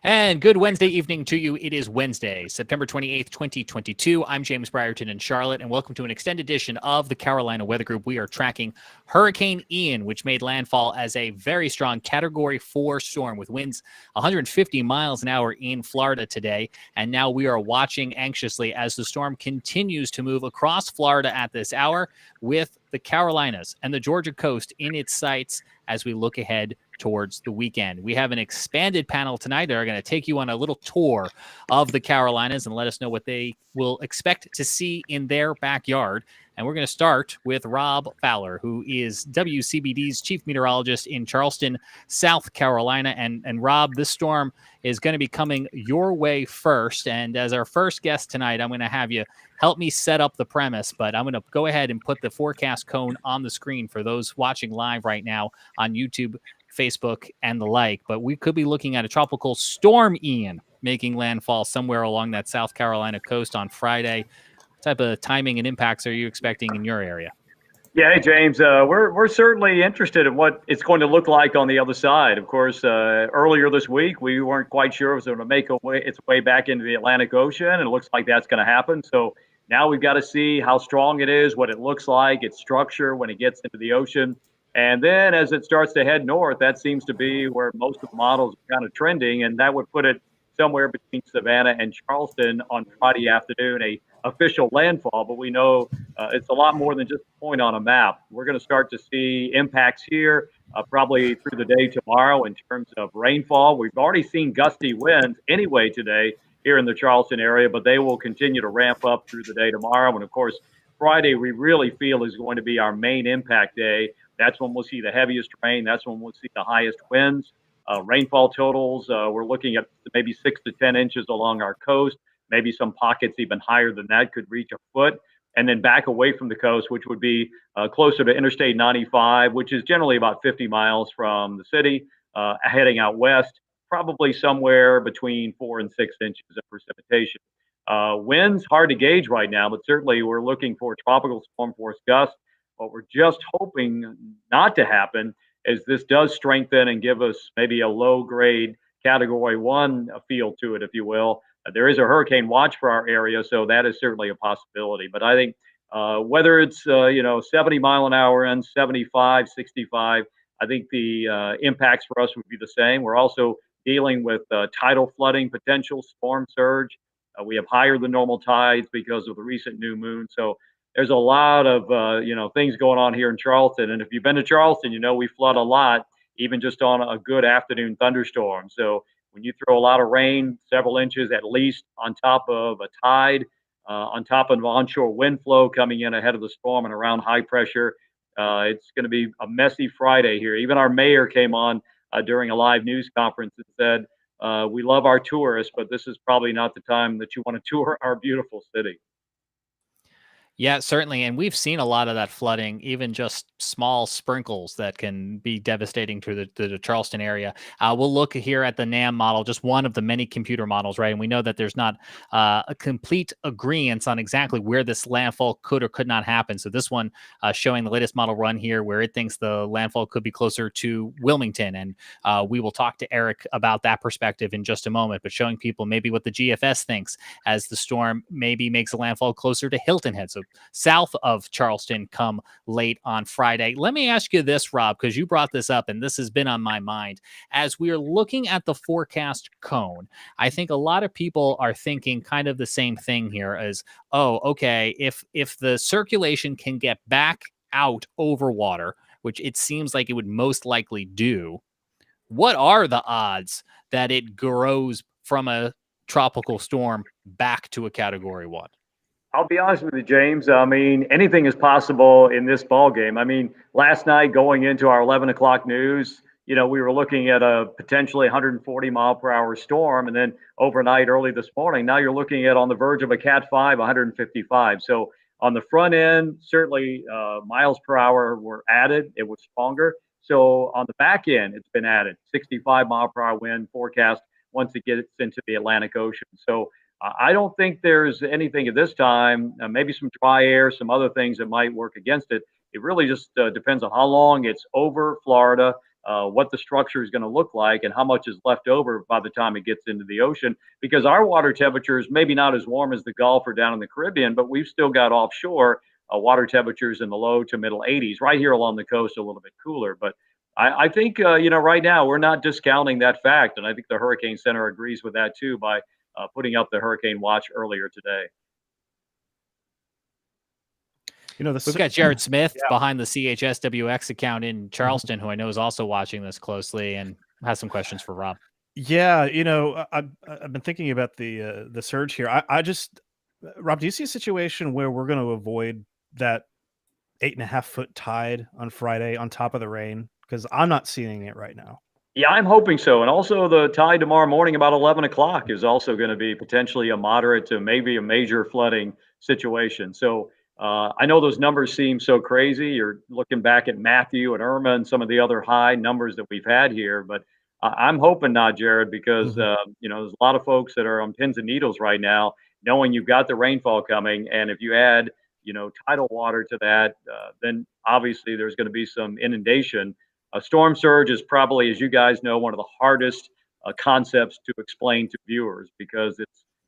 And good Wednesday evening to you. It is Wednesday, September 28th, 2022. I'm James Brierton in Charlotte, and welcome to an extended edition of the Carolina Weather Group. We are tracking Hurricane Ian, which made landfall as a very strong Category 4 storm with winds 150 miles an hour in Florida today. And now we are watching anxiously as the storm continues to move across Florida at this hour with the Carolinas and the Georgia coast in its sights as we look ahead towards the weekend. We have an expanded panel tonight that are going to take you on a little tour of the Carolinas and let us know what they will expect to see in their backyard. And we're going to start with Rob Fowler, who is WCBD's chief meteorologist in Charleston, South Carolina. And Rob, this storm is going to be coming your way first. And as our first guest tonight, I'm going to have you help me set up the premise, but I'm going to go ahead and put the forecast cone on the screen for those watching live right now on YouTube, Facebook, and the like. But we could be looking at a tropical storm Ian making landfall somewhere along that South Carolina coast on Friday. What type of timing and impacts are you expecting in your area? Yeah, hey James, we're certainly interested in what it's going to look like on the other side. Of course, earlier this week we weren't quite sure it was going to make its way back into the Atlantic Ocean, and it looks like that's going to happen. So now we've got to see how strong it is, what it looks like, its structure when it gets into the ocean, and then as it starts to head north, that seems to be where most of the models are kind of trending, and that would put it somewhere between Savannah and Charleston on Friday afternoon, a official landfall. But we know it's a lot more than just a point on a map. We're going to start to see impacts here probably through the day tomorrow in terms of rainfall. We've already seen gusty winds anyway today here in the Charleston area, but they will continue to ramp up through the day tomorrow. And of course, Friday we really feel is going to be our main impact day. That's when we'll see the heaviest rain. That's when we'll see the highest winds. Rainfall totals, we're looking at maybe 6 to 10 inches along our coast. Maybe some pockets even higher than that could reach a foot. And then back away from the coast, which would be closer to Interstate 95, which is generally about 50 miles from the city, heading out west, probably somewhere between 4 and 6 inches of precipitation. Winds, hard to gauge right now, but certainly we're looking for tropical storm force gusts. What we're just hoping not to happen is this does strengthen and give us maybe a low grade Category 1 feel to it, if you will. There is a hurricane watch for our area, so that is certainly a possibility. But I think whether it's 70 mile an hour and 75, 65, I think the impacts for us would be the same. We're also dealing with tidal flooding potential, storm surge. We have higher than normal tides because of the recent new moon. So there's a lot of things going on here in Charleston. And if you've been to Charleston, you know we flood a lot, even just on a good afternoon thunderstorm. So when you throw a lot of rain, several inches at least, on top of a tide, on top of onshore wind flow coming in ahead of the storm and around high pressure, it's going to be a messy Friday here. Even our mayor came on during a live news conference and said, we love our tourists, but this is probably not the time that you want to tour our beautiful city. Yeah, certainly. And we've seen a lot of that flooding, even just small sprinkles that can be devastating to the Charleston area. We'll look here at the NAM model, just one of the many computer models, right? And we know that there's not a complete agreement on exactly where this landfall could or could not happen. So this one showing the latest model run here where it thinks the landfall could be closer to Wilmington. And we will talk to Eric about that perspective in just a moment, but showing people maybe what the GFS thinks as the storm maybe makes a landfall closer to Hilton Head. So south of Charleston come late on Friday. Let me ask you this, Rob, because you brought this up and this has been on my mind. As we are looking at the forecast cone, I think a lot of people are thinking kind of the same thing here as, oh, okay, if the circulation can get back out over water, which it seems like it would most likely do, what are the odds that it grows from a tropical storm back to a Category 1? I'll be honest with you, James. I mean, anything is possible in this ball game. I mean, last night going into our 11 o'clock news, we were looking at a potentially 140 mile per hour storm, and then overnight, early this morning, now you're looking at on the verge of a Cat 5, 155. So on the front end, certainly miles per hour were added. It was stronger. So on the back end, it's been added. 65 mile per hour wind forecast once it gets into the Atlantic Ocean. So I don't think there's anything at this time, maybe some dry air, some other things that might work against it. It really just depends on how long it's over Florida, what the structure is going to look like and how much is left over by the time it gets into the ocean. Because our water temperature is maybe not as warm as the Gulf or down in the Caribbean, but we've still got offshore water temperatures in the low to middle 80s. Right here along the coast, a little bit cooler. But I think, right now we're not discounting that fact. And I think the Hurricane Center agrees with that too by putting up the hurricane watch earlier today. We've got Jared Smith Yeah. behind the CHSWX account in Charleston, who I know is also watching this closely and has some questions for Rob. Yeah, I've been thinking about the surge here. I just, Rob, do you see a situation where we're going to avoid that 8.5-foot tide on Friday on top of the rain? Because I'm not seeing it right now. Yeah, I'm hoping so. And also, the tide tomorrow morning about 11 o'clock is also going to be potentially a moderate to maybe a major flooding situation. So I know those numbers seem so crazy. You're looking back at Matthew and Irma and some of the other high numbers that we've had here, but I'm hoping not, Jared, because there's a lot of folks that are on pins and needles right now, knowing you've got the rainfall coming, and if you add tidal water to that, then obviously there's going to be some inundation. A storm surge is probably, as you guys know, one of the hardest concepts to explain to viewers because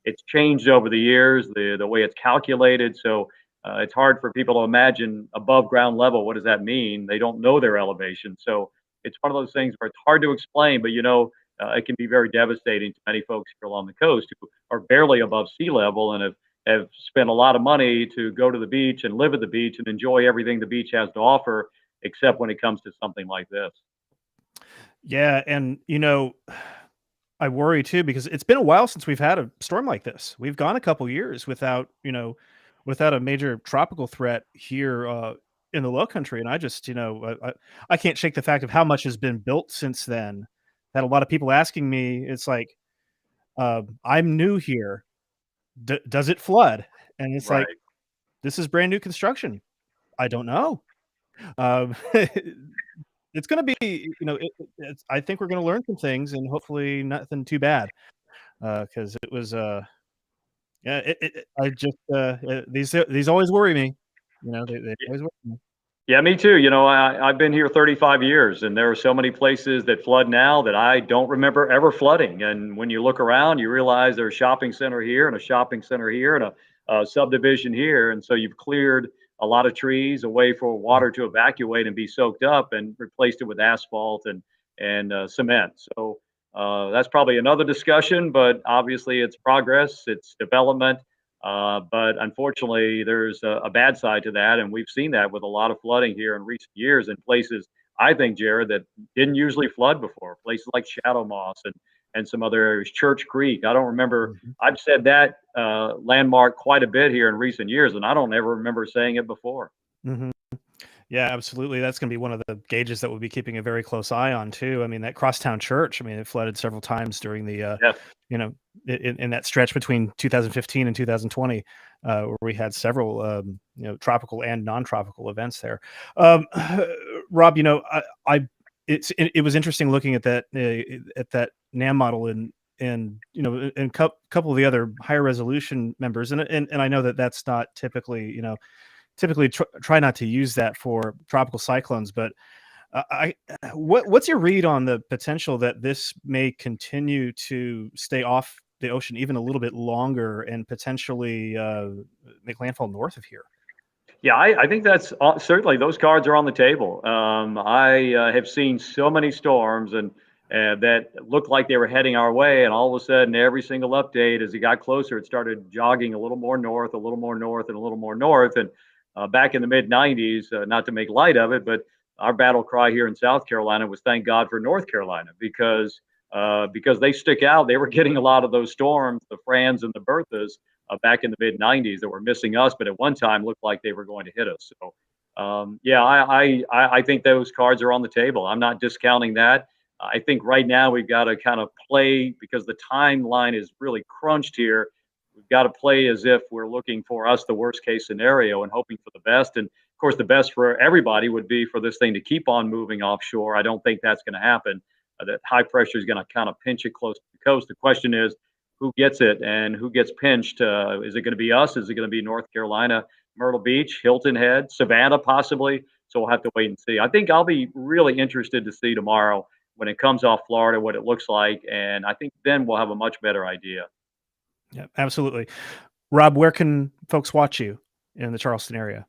it's changed over the years, the way it's calculated. So it's hard for people to imagine above ground level. What does that mean? They don't know their elevation. So it's one of those things where it's hard to explain, but it can be very devastating to many folks here along the coast who are barely above sea level and have spent a lot of money to go to the beach and live at the beach and enjoy everything the beach has to offer, except when it comes to something like this. Yeah, and I worry too because it's been a while since we've had a storm like this. We've gone a couple years without a major tropical threat here in the Low Country, and I just I can't shake the fact of how much has been built since then. Had a lot of people asking me, it's like I'm new here. Does it flood? And it's like, Right. this is brand new construction. I don't know. It's going to be, I think we're going to learn some things and hopefully nothing too bad. Because it was, yeah, I just, these always worry me. They always worry me. Yeah, me too. I've been here 35 years, and there are so many places that flood now that I don't remember ever flooding. And when you look around, you realize there's a shopping center here and a shopping center here and a subdivision here. And so you've cleared a lot of trees away for water to evacuate and be soaked up and replaced it with asphalt and cement. So that's probably another discussion, but obviously it's progress, it's development. But unfortunately, there's a bad side to that, and we've seen that with a lot of flooding here in recent years in places, I think, Jared, that didn't usually flood before, places like Shadow Moss and some other areas, Church Creek. I don't remember, I've said that landmark quite a bit here in recent years, and I don't ever remember saying it before. Mm-hmm. Yeah, absolutely. That's going to be one of the gauges that we'll be keeping a very close eye on too. I mean, that Crosstown Church, I mean, it flooded several times during the, Yes. in that stretch between 2015 and 2020, where we had several, tropical and non-tropical events there. Rob, it was interesting looking at that NAM model and couple of the other higher resolution members, and I know that that's not typically, typically try not to use that for tropical cyclones, but what's your read on the potential that this may continue to stay off the ocean even a little bit longer and potentially make landfall north of here? Yeah, I think that's certainly those cards are on the table. I have seen so many storms and that looked like they were heading our way, and all of a sudden, every single update as it got closer, it started jogging a little more north, a little more north, and a little more north. And back in the mid 90s, not to make light of it, but our battle cry here in South Carolina was thank God for North Carolina because they stick out. They were getting a lot of those storms, the Frans and the Berthas, back in the mid 90s that were missing us, but at one time looked like they were going to hit us. So, I think those cards are on the table. I'm not discounting that. I think right now we've got to kind of play because the timeline is really crunched here. We've got to play as if we're looking for us the worst case scenario and hoping for the best. And of course, the best for everybody would be for this thing to keep on moving offshore. I don't think that's going to happen. That high pressure is going to kind of pinch it close to the coast. The question is, who gets it and who gets pinched? Is it going to be us? Is it going to be North Carolina? Myrtle Beach, Hilton Head, Savannah possibly. So we'll have to wait and see. I think I'll be really interested to see tomorrow when it comes off Florida what it looks like, and I think then we'll have a much better idea. Yeah, absolutely. Rob, where can folks watch you in the Charleston area?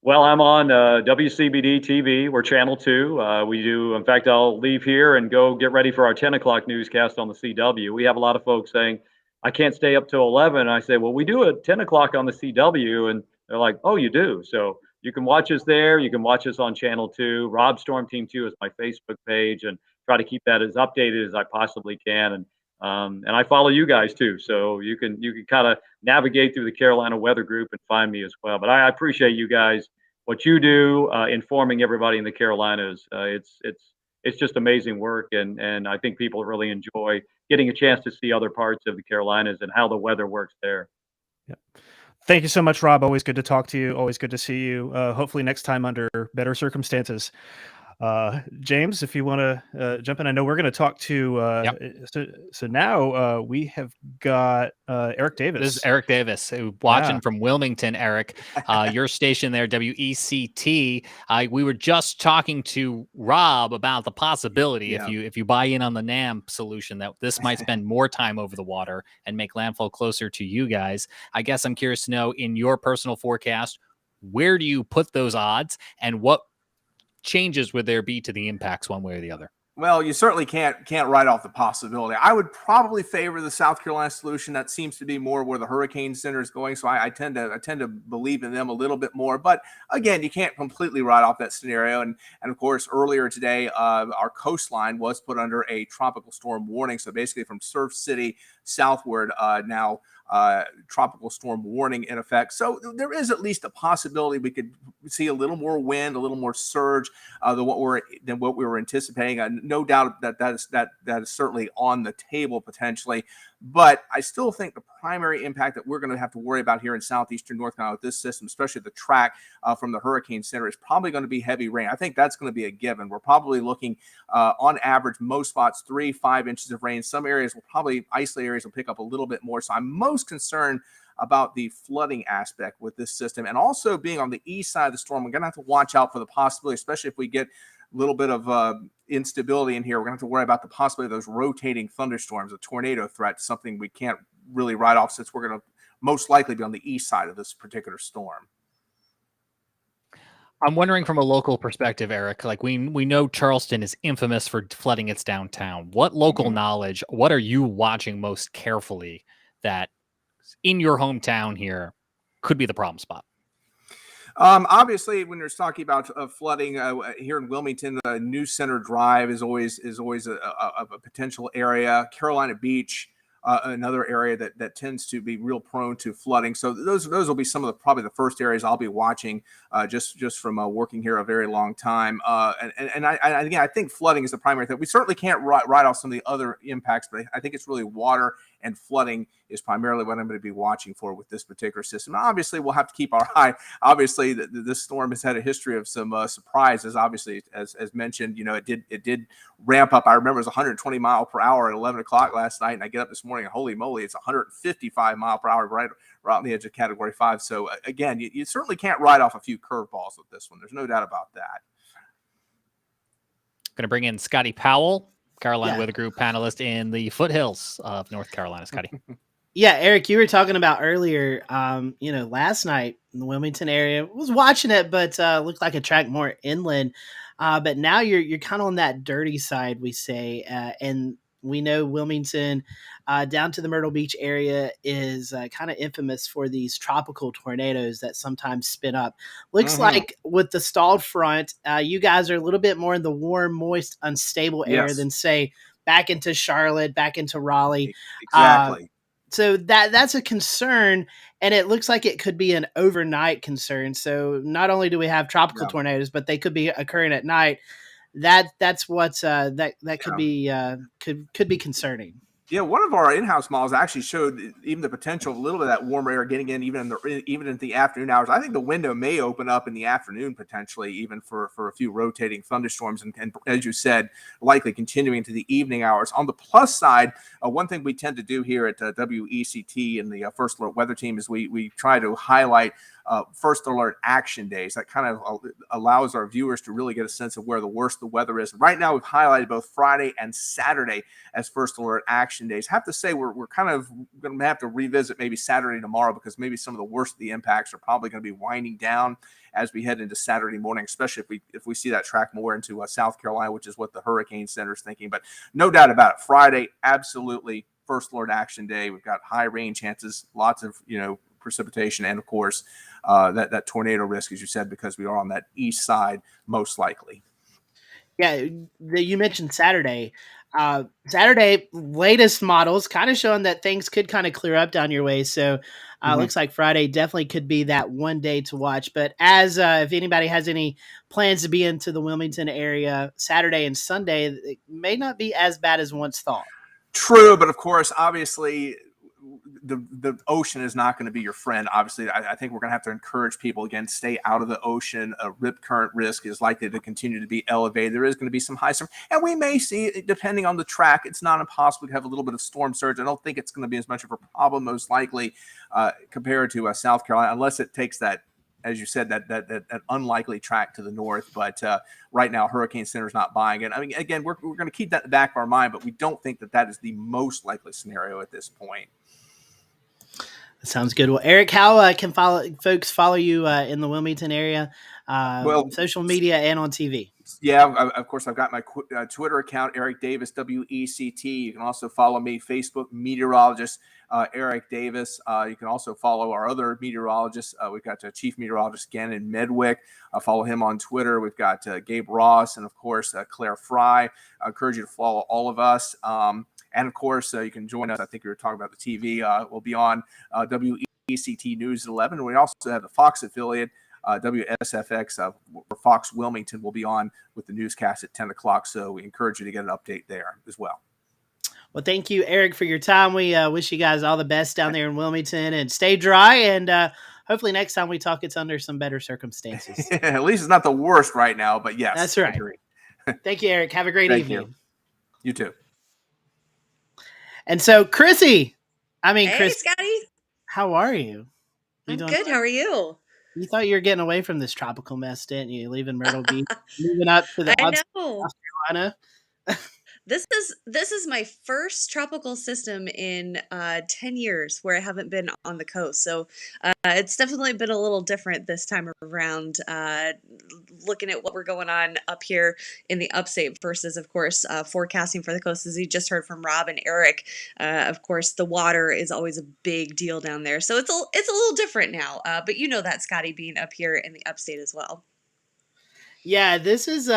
Well, I'm on WCBD TV. We're Channel 2. We do, in fact, I'll leave here and go get ready for our 10 o'clock newscast on the CW. We have a lot of folks saying, I can't stay up till 11. And I say, well, we do at 10 o'clock on the CW. And they're like, oh, you do? So you can watch us there. You can watch us on Channel 2. Rob Storm Team 2 is my Facebook page, and try to keep that as updated as I possibly can. And I follow you guys too. So you can kind of navigate through the Carolina Weather Group and find me as well. But I appreciate you guys, what you do, informing everybody in the Carolinas. It's just amazing work, and I think people really enjoy getting a chance to see other parts of the Carolinas and how the weather works there. Yeah. Thank you so much, Rob. Always good to talk to you. Always good to see you. Hopefully next time under better circumstances. James, if you want to jump in, I know we're going to talk to. So now we have got Eric Davis. This is Eric Davis, watching from Wilmington. Eric, your station there, WECT. We were just talking to Rob about the possibility, if you buy in on the NAM solution, that this might spend more time over the water and make landfall closer to you guys. I guess I'm curious to know, in your personal forecast, where do you put those odds, and what changes would there be to the impacts one way or the other? Well, you certainly can't write off the possibility. I would probably favor the South Carolina solution. That seems to be more where the Hurricane Center is going. So I tend to believe in them a little bit more. But again, you can't completely write off that scenario. And of course, earlier today, our coastline was put under a tropical storm warning. So basically, from Surf City southward, now tropical storm warning in effect. So there is at least a possibility we could see a little more wind, a little more surge than what we were anticipating. No doubt that is certainly on the table potentially. But I still think the primary impact that we're going to have to worry about here in southeastern North Carolina with this system, especially the track from the Hurricane Center, is probably going to be heavy rain. I think that's going to be a given. We're probably looking on average, most spots, 3-5 inches of rain. Some areas will probably, isolated areas will pick up a little bit more. So I'm most concerned about the flooding aspect with this system. And also being on the east side of the storm, we're going to have to watch out for the possibility, especially if we get a little bit of instability in here. We're going to have to worry about the possibility of those rotating thunderstorms, a tornado threat, something we can't really write off since we're going to most likely be on the east side of this particular storm. I'm wondering from a local perspective, Eric, like we know Charleston is infamous for flooding its downtown. What local knowledge, what are you watching most carefully that in your hometown here could be the problem spot? Obviously, when you're talking about flooding here in Wilmington, News Center Drive is always a potential area. Carolina Beach, another area that tends to be real prone to flooding. So those will be some of probably the first areas I'll be watching just from working here a very long time. And I think flooding is the primary thing. We certainly can't write off some of the other impacts, but I think it's really water and flooding is primarily what I'm going to be watching for with this particular system. Obviously, we'll have to keep our eye. Obviously, this storm has had a history of some surprises. Obviously, as mentioned, it did ramp up. I remember it was 120 mile per hour at 11 o'clock last night, and I get up this morning and holy moly, it's 155 mile per hour right on the edge of Category 5. So again, you certainly can't write off a few curveballs with this one. There's no doubt about that. Going to bring in Scotty Powell, Carolina Weather Group panelist in the foothills of North Carolina. Scotty. Yeah, Eric, you were talking about earlier, last night in the Wilmington area, was watching it, but looked like a track more inland. But now you're kind of on that dirty side, we say. And we know Wilmington down to the Myrtle Beach area is kind of infamous for these tropical tornadoes that sometimes spin up. Looks like with the stalled front, you guys are a little bit more in the warm, moist, unstable area than, say, back into Charlotte, back into Raleigh. Exactly. So that's a concern, and it looks like it could be an overnight concern. So not only do we have tropical tornadoes, but they could be occurring at night. That's what that could be could be concerning. Yeah, one of our in-house models actually showed even the potential of a little bit of that warmer air getting in even in the afternoon hours. I think the window may open up in the afternoon potentially, even for a few rotating thunderstorms, and as you said, likely continuing to the evening hours. On the plus side, one thing we tend to do here at WECT and the First Alert Weather Team is we try to highlight first alert action days. That kind of allows our viewers to really get a sense of where the worst the weather is. Right now, we've highlighted both Friday and Saturday as first alert action days. I have to say we're kind of going to have to revisit maybe Saturday tomorrow, because maybe some of the worst of the impacts are probably going to be winding down as we head into Saturday morning, especially if we see that track more into South Carolina, which is what the Hurricane Center is thinking. But no doubt about it, Friday, absolutely first alert action day. We've got high rain chances, lots of precipitation, and of course that tornado risk, as you said, because we are on that east side most likely. Yeah, you mentioned Saturday. Saturday, latest models kind of showing that things could kind of clear up down your way. So looks like Friday definitely could be that one day to watch. But as if anybody has any plans to be into the Wilmington area, Saturday and Sunday, it may not be as bad as once thought. True, but of course, obviously, the ocean is not going to be your friend. Obviously, I think we're going to have to encourage people, again, stay out of the ocean. Rip current risk is likely to continue to be elevated. There is going to be some high storm, and we may see, depending on the track, it's not impossible to have a little bit of storm surge. I don't think it's going to be as much of a problem, most likely, compared to South Carolina, unless it takes that, as you said, that unlikely track to the north. But right now, Hurricane Center is not buying it. I mean, again, we're going to keep that in the back of our mind, but we don't think that is the most likely scenario at this point. Sounds good. Well, Eric, how can folks follow you in the Wilmington area, social media and on TV? Yeah, of course, I've got my Twitter account, Eric Davis, WECT. You can also follow me, Facebook meteorologist Eric Davis. You can also follow our other meteorologists. We've got Chief Meteorologist Gannon Medwick. Follow him on Twitter. We've got Gabe Ross and, of course, Claire Fry. I encourage you to follow all of us. And, of course, you can join us. I think we were talking about the TV. We'll be on WECT News at 11. And we also have the Fox affiliate, WSFX, where Fox Wilmington will be on with the newscast at 10 o'clock. So we encourage you to get an update there as well. Well, thank you, Eric, for your time. We wish you guys all the best down there in Wilmington, and stay dry. And hopefully next time we talk, it's under some better circumstances. At least it's not the worst right now, but yes. That's right. Thank you, Eric. Have a great evening. You too. And so, Chrissy, Hey, Chris, Scotty. how are you? I'm good. How are you? You thought you were getting away from this tropical mess, didn't you? Leaving Myrtle Beach, moving up to the I outside of know. South Carolina. This is my first tropical system in 10 years where I haven't been on the coast. So it's definitely been a little different this time around, looking at what we're going on up here in the upstate versus, of course, forecasting for the coast. As you just heard from Rob and Eric, of course, the water is always a big deal down there. So it's a little different now. But you know that, Scotty, being up here in the upstate as well. Yeah, this is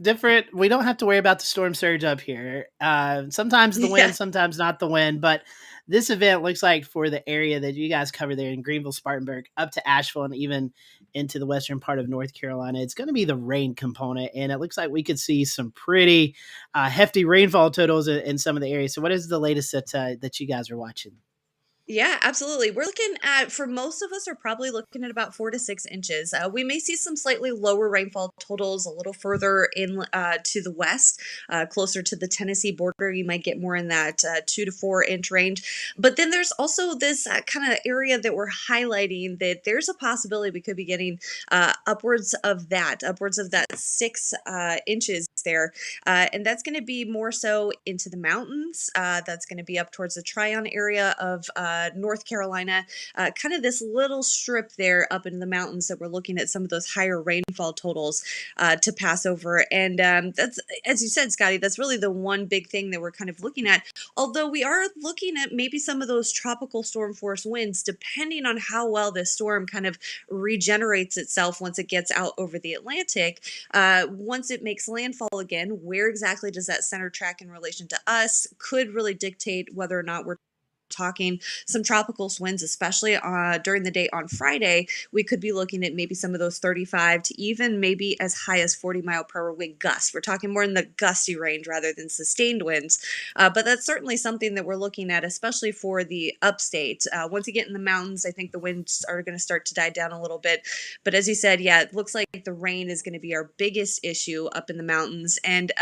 different. We don't have to worry about the storm surge up here. Sometimes the Yeah. wind, sometimes not the wind. But this event looks like for the area that you guys cover there in Greenville, Spartanburg, up to Asheville, and even into the western part of North Carolina, it's going to be the rain component. And it looks like we could see some pretty hefty rainfall totals in some of the areas. So what is the latest that you guys are watching? Yeah, absolutely. We're looking at, for most of us, are probably looking at about 4 to 6 inches. We may see some slightly lower rainfall totals a little further in to the west, closer to the Tennessee border. You might get more in that 2 to 4 inch range. But then there's also this kind of area that we're highlighting that there's a possibility we could be getting upwards of that 6 inches there. And that's going to be more so into the mountains. That's going to be up towards the Tryon area of North Carolina, kind of this little strip there up in the mountains that we're looking at some of those higher rainfall totals to pass over. And that's, as you said, Scotty, that's really the one big thing that we're kind of looking at. Although we are looking at maybe some of those tropical storm force winds, depending on how well this storm kind of regenerates itself once it gets out over the Atlantic. Once it makes landfall again, where exactly does that center track in relation to us could really dictate whether or not we're talking some tropical winds, especially during the day on Friday. We could be looking at maybe some of those 35 to even maybe as high as 40-mile-per-hour wind gusts. We're talking more in the gusty range rather than sustained winds. But that's certainly something that we're looking at, especially for the upstate. Once you get in the mountains, I think the winds are going to start to die down a little bit. But as you said, yeah, it looks like the rain is going to be our biggest issue up in the mountains. And,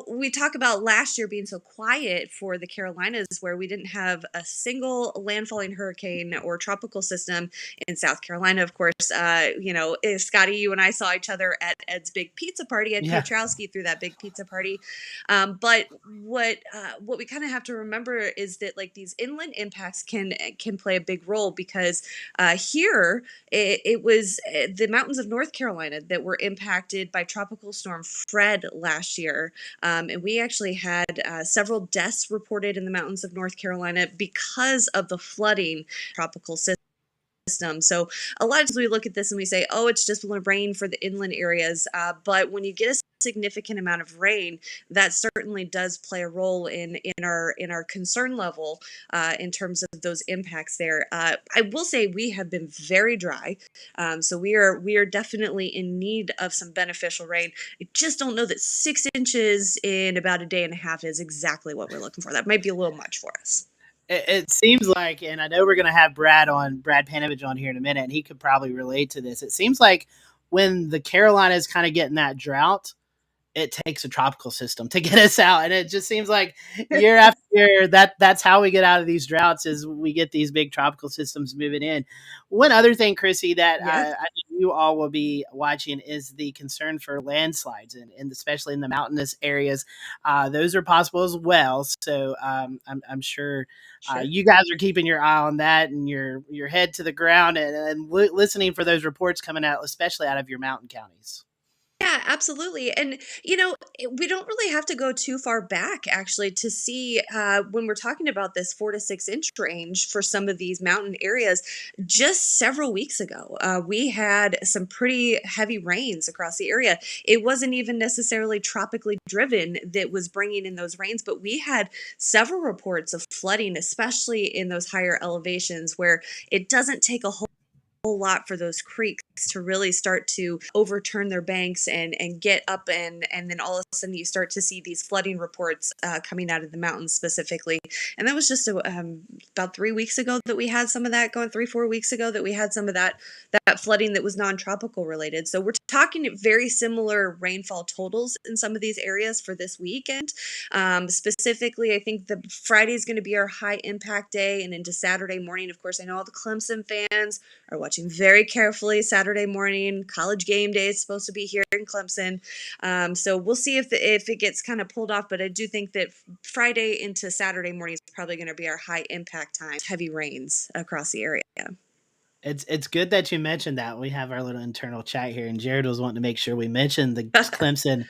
we talk about last year being so quiet for the Carolinas, where we didn't have have a single landfalling hurricane or tropical system in South Carolina. Of course, Scotty, you and I saw each other at Ed's big pizza party. Ed Yeah. Piotrowski threw that big pizza party. But what we kind of have to remember is that like these inland impacts can play a big role, because here it was the mountains of North Carolina that were impacted by Tropical Storm Fred last year. And we actually had several deaths reported in the mountains of North Carolina because of the flooding tropical system. So a lot of times we look at this and we say, oh, it's just rain for the inland areas. But when you get a significant amount of rain, that certainly does play a role in our concern level in terms of those impacts there. I will say we have been very dry. So we are definitely in need of some beneficial rain. I just don't know that 6 inches in about a day and a half is exactly what we're looking for. That might be a little much for us. It seems like, and I know we're going to have Brad Panovich on here in a minute, and he could probably relate to this. It seems like when the Carolinas kind of get in that drought, it takes a tropical system to get us out. And it just seems like year after year, that's how we get out of these droughts, is we get these big tropical systems moving in. One other thing, Chrissy, that I think you all will be watching is the concern for landslides, and especially in the mountainous areas. Those are possible as well. So I'm sure you guys are keeping your eye on that, and your head to the ground, and listening for those reports coming out, especially out of your mountain counties. Yeah, absolutely. And, we don't really have to go too far back, actually, to see when we're talking about this 4 to 6 inch range for some of these mountain areas. Just several weeks ago, we had some pretty heavy rains across the area. It wasn't even necessarily tropically driven that was bringing in those rains, but we had several reports of flooding, especially in those higher elevations where it doesn't take a whole lot for those creeks to really start to overturn their banks and get up, and then all of a sudden you start to see these flooding reports coming out of the mountains specifically. And that was just about 3 weeks ago that we had some of that going, 3-4 weeks ago that we had some of that flooding that was non-tropical related. So we're talking very similar rainfall totals in some of these areas for this weekend. Specifically, I think the Friday is going to be our high impact day, and into Saturday morning. Of course, I know all the Clemson fans are watching very carefully. Saturday morning, college game day is supposed to be here in Clemson. So we'll see if it gets kind of pulled off. But I do think that Friday into Saturday morning is probably going to be our high impact time. Heavy rains across the area. It's good that you mentioned that. We have our little internal chat here, and Jared was wanting to make sure we mentioned the Clemson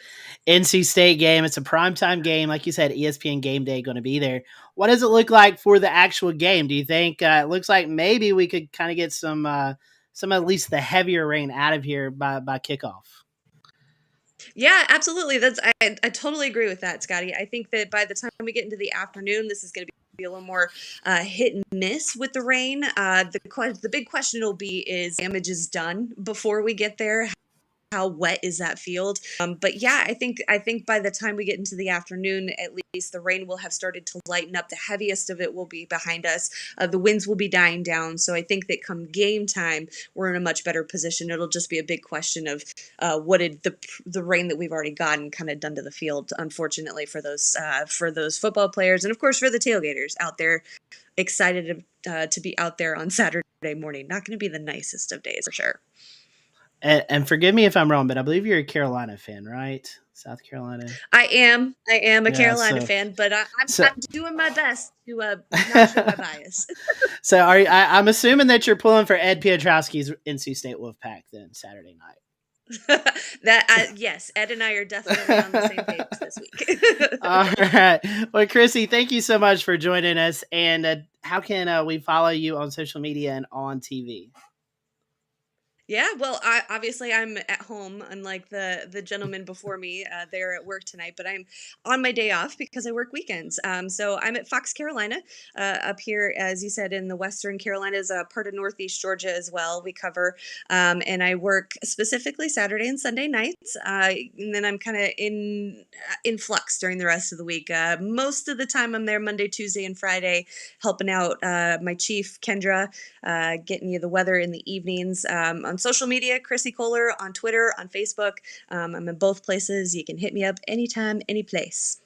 NC State game. It's a primetime game. Like you said, ESPN Game Day going to be there. What does it look like for the actual game? Do you think it looks like maybe we could kind of get some at least the heavier rain out of here by kickoff? Yeah, absolutely. I totally agree with that, Scotty. I think that by the time we get into the afternoon, this is going to be a little more hit and miss with the rain. The big question will be, is damage is done before we get there? How wet is that field? But yeah, I think by the time we get into the afternoon, at least the rain will have started to lighten up. The heaviest of it will be behind us. The winds will be dying down. So I think that come game time, we're in a much better position. It'll just be a big question of what did the rain that we've already gotten kind of done to the field, unfortunately, for those football players, and of course for the tailgaters out there excited to be out there on Saturday morning. Not going to be the nicest of days for sure. And forgive me if I'm wrong, but I believe you're a Carolina fan, right? South Carolina. I am a Carolina fan, but I'm doing my best to not show my bias. So I'm assuming that you're pulling for Ed Piotrowski's NC State Wolfpack then Saturday night. Yes, Ed and I are definitely on the same page this week. All right. Well, Chrissy, thank you so much for joining us. And how can we follow you on social media and on TV? Yeah, well, obviously I'm at home, unlike the gentleman before me. They're at work tonight, but I'm on my day off because I work weekends. So I'm at Fox Carolina, up here, as you said, in the Western Carolinas, part of Northeast Georgia as well. We cover, and I work specifically Saturday and Sunday nights, and then I'm kind of in flux during the rest of the week. Most of the time I'm there Monday, Tuesday, and Friday, helping out my chief Kendra, getting you the weather in the evenings. On social media, Chrissy Kohler on Twitter, on Facebook. I'm in both places. You can hit me up anytime, any place.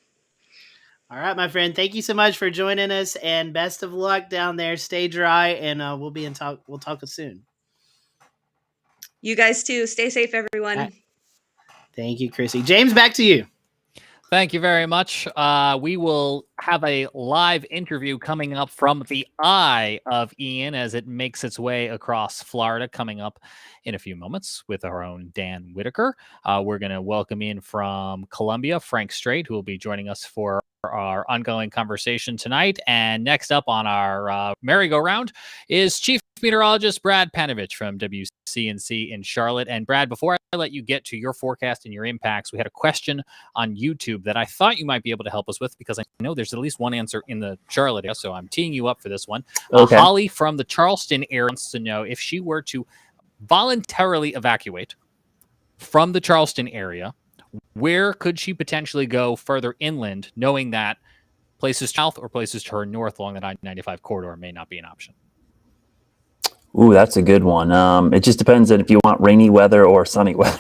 All right, my friend. Thank you so much for joining us, and best of luck down there. Stay dry, and we'll be in talk. We'll talk soon. You guys too. Stay safe, everyone. All right. Thank you, Chrissy. James, back to you. Thank you very much. We will have a live interview coming up from the eye of Ian as it makes its way across Florida, coming up in a few moments with our own Dan Whitaker. We're going to welcome in from Columbia, Frank Strait, who will be joining us for our ongoing conversation tonight. And next up on our merry-go-round is Chief Meteorologist Brad Panovich from WCNC in Charlotte. And Brad, before I let you get to your forecast and your impacts, we had a question on YouTube that I thought you might be able to help us with, because I know there's at least one answer in the Charlotte area, so I'm teeing you up for this one. Okay. Holly from the Charleston area wants to know if she were to voluntarily evacuate from the Charleston area, where could she potentially go further inland, knowing that places south or places to her north along the I-95 corridor may not be an option? Ooh, that's a good one. It just depends on if you want rainy weather or sunny weather.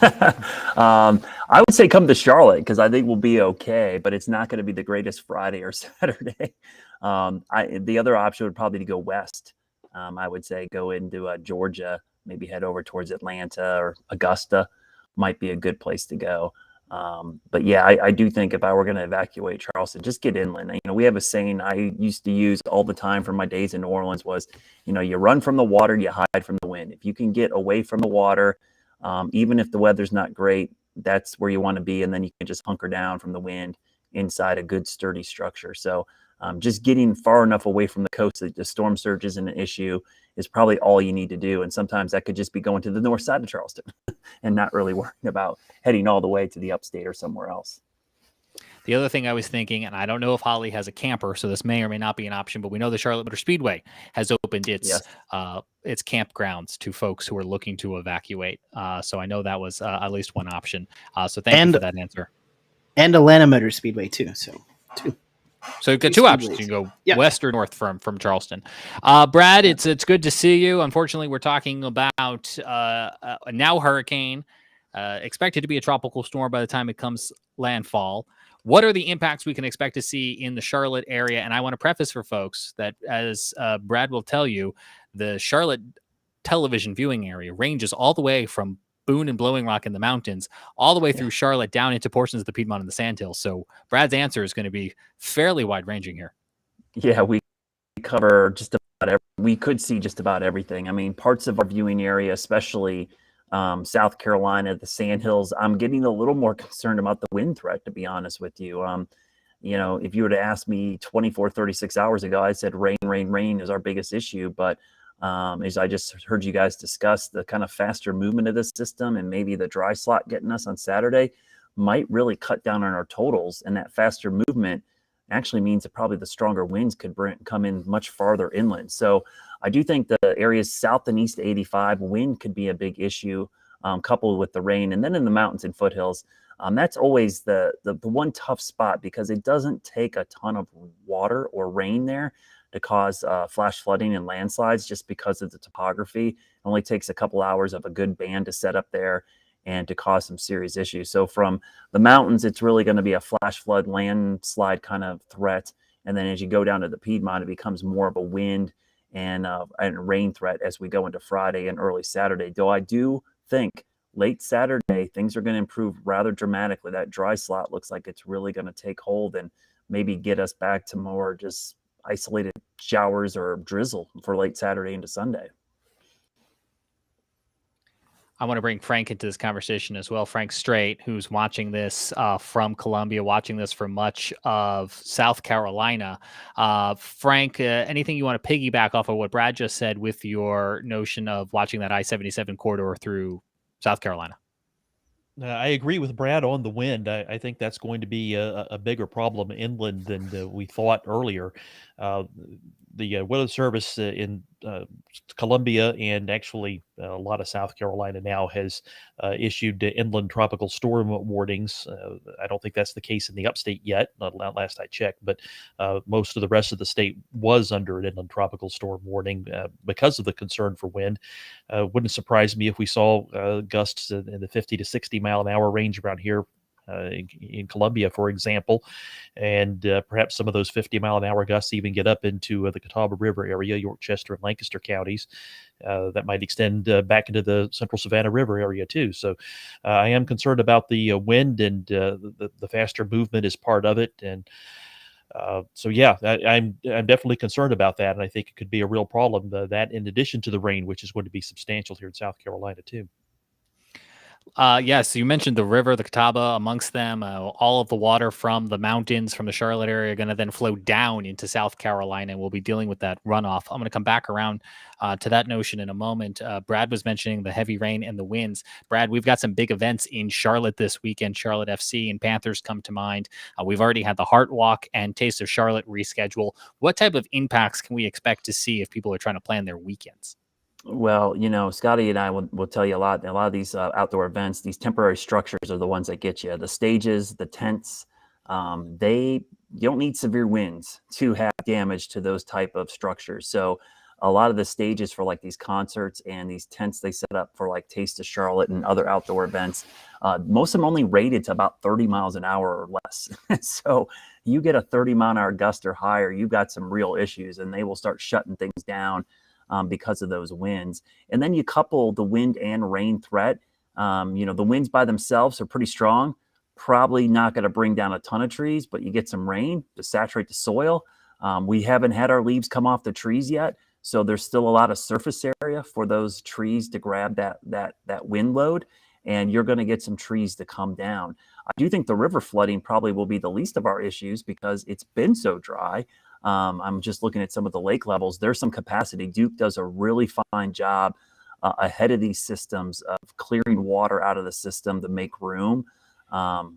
I would say come to Charlotte, because I think we'll be okay, but it's not going to be the greatest Friday or Saturday. The other option would probably be to go west. I would say go into Georgia, maybe head over towards Atlanta or Augusta might be a good place to go. But yeah, I do think if I were going to evacuate Charleston, just get inland. You know, we have a saying I used to use all the time from my days in New Orleans was, you know, you run from the water, you hide from the wind. If you can get away from the water, even if the weather's not great, that's where you want to be. And then you can just hunker down from the wind inside a good sturdy structure. So just getting far enough away from the coast that the storm surge isn't an issue is probably all you need to do. And sometimes that could just be going to the north side of Charleston and not really worrying about heading all the way to the upstate or somewhere else. The other thing I was thinking, and I don't know if Holly has a camper, so this may or may not be an option, but we know the Charlotte Motor Speedway has opened its campgrounds to folks who are looking to evacuate. So I know that was at least one option. So thank you for that answer. And Atlanta Motor Speedway too. So two. So you've got two options. You can go west or north from Charleston. Brad, it's good to see you. Unfortunately, we're talking about a now hurricane, expected to be a tropical storm by the time it comes landfall. What are the impacts we can expect to see in the Charlotte area? And I want to preface for folks that, as Brad will tell you, the Charlotte television viewing area ranges all the way from Boone and Blowing Rock in the mountains, all the way through Charlotte down into portions of the Piedmont and the Sandhills. So Brad's answer is going to be fairly wide ranging here. Yeah, we cover just about we could see just about everything. I mean, parts of our viewing area, especially South Carolina, the Sandhills, I'm getting a little more concerned about the wind threat, to be honest with you. You know, if you were to ask me 24, 36 hours ago, I said rain is our biggest issue. But as I just heard you guys discuss, the kind of faster movement of this system and maybe the dry slot getting us on Saturday might really cut down on our totals. And that faster movement actually means that probably the stronger winds could come in much farther inland. So I do think the areas south and east of 85 wind could be a big issue, coupled with the rain. And then in the mountains and foothills, that's always the one tough spot, because it doesn't take a ton of water or rain there to cause flash flooding and landslides, just because of the topography. It only takes a couple hours of a good band to set up there and to cause some serious issues. So from the mountains, it's really going to be a flash flood landslide kind of threat. And then as you go down to the Piedmont, it becomes more of a wind and rain threat as we go into Friday and early Saturday. Though I do think late Saturday, things are going to improve rather dramatically. That dry slot looks like it's really going to take hold and maybe get us back to more just isolated showers or drizzle for late Saturday into Sunday. I want to bring Frank into this conversation as well. Frank Strait, who's watching this from Columbia, watching this from much of South Carolina. Frank, anything you want to piggyback off of what Brad just said with your notion of watching that I-77 corridor through South Carolina? I agree with Brad on the wind. I think that's going to be a bigger problem inland than we thought earlier. The Weather Service in Columbia and actually a lot of South Carolina now has issued inland tropical storm warnings. I don't think that's the case in the upstate yet, not last I checked, but most of the rest of the state was under an inland tropical storm warning because of the concern for wind. Wouldn't surprise me if we saw gusts in the 50 to 60 mile an hour range around here in Columbia, for example, and perhaps some of those 50-mile-an-hour gusts even get up into the Catawba River area, York, Chester, and Lancaster counties. That might extend back into the central Savannah River area too. So I am concerned about the wind, and the faster movement is part of it. And so yeah, I'm definitely concerned about that, and I think it could be a real problem. That in addition to the rain, which is going to be substantial here in South Carolina too. Yes, you mentioned the river, the Catawba amongst them. All of the water from the mountains, from the Charlotte area, are going to then flow down into South Carolina, and we'll be dealing with that runoff. I'm going to come back around to that notion in a moment. Brad was mentioning the heavy rain and the winds. Brad, we've got some big events in Charlotte this weekend. Charlotte FC and Panthers come to mind. We've already had the Heart Walk and Taste of Charlotte reschedule. What type of impacts can we expect to see if people are trying to plan their weekends? Well, Scotty and I will tell you a lot of these outdoor events, these temporary structures are the ones that get you. The stages, the tents, you don't need severe winds to have damage to those type of structures. So a lot of the stages for like these concerts and these tents they set up for like Taste of Charlotte and other outdoor events, most of them only rated to about 30 miles an hour or less. So you get a 30-mile-an-hour gust or higher, you've got some real issues, and they will start shutting things down because of those winds. And then you couple the wind and rain threat. The winds by themselves are pretty strong, probably not going to bring down a ton of trees, but you get some rain to saturate the soil. We haven't had our leaves come off the trees yet, so there's still a lot of surface area for those trees to grab that wind load, and you're going to get some trees to come down. I do think the river flooding probably will be the least of our issues because it's been so dry. I'm just looking at some of the lake levels. There's some capacity. Duke does a really fine job ahead of these systems of clearing water out of the system to make room.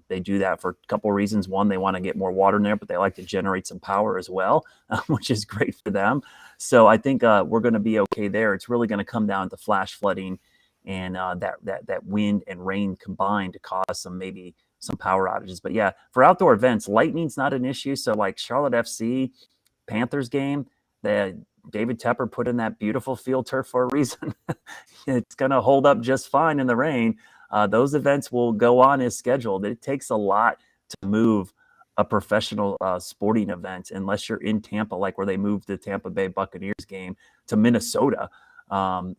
They do that for a couple of reasons. One, they want to get more water in there, but they like to generate some power as well, which is great for them. So I think we're going to be okay there. It's really going to come down to flash flooding and that wind and rain combined to cause some power outages. But yeah, for outdoor events, lightning's not an issue. So like Charlotte FC, Panthers game, David Tepper put in that beautiful field turf for a reason. It's going to hold up just fine in the rain. Those events will go on as scheduled. It takes a lot to move a professional sporting event, unless you're in Tampa, like where they moved the Tampa Bay Buccaneers game to Minnesota.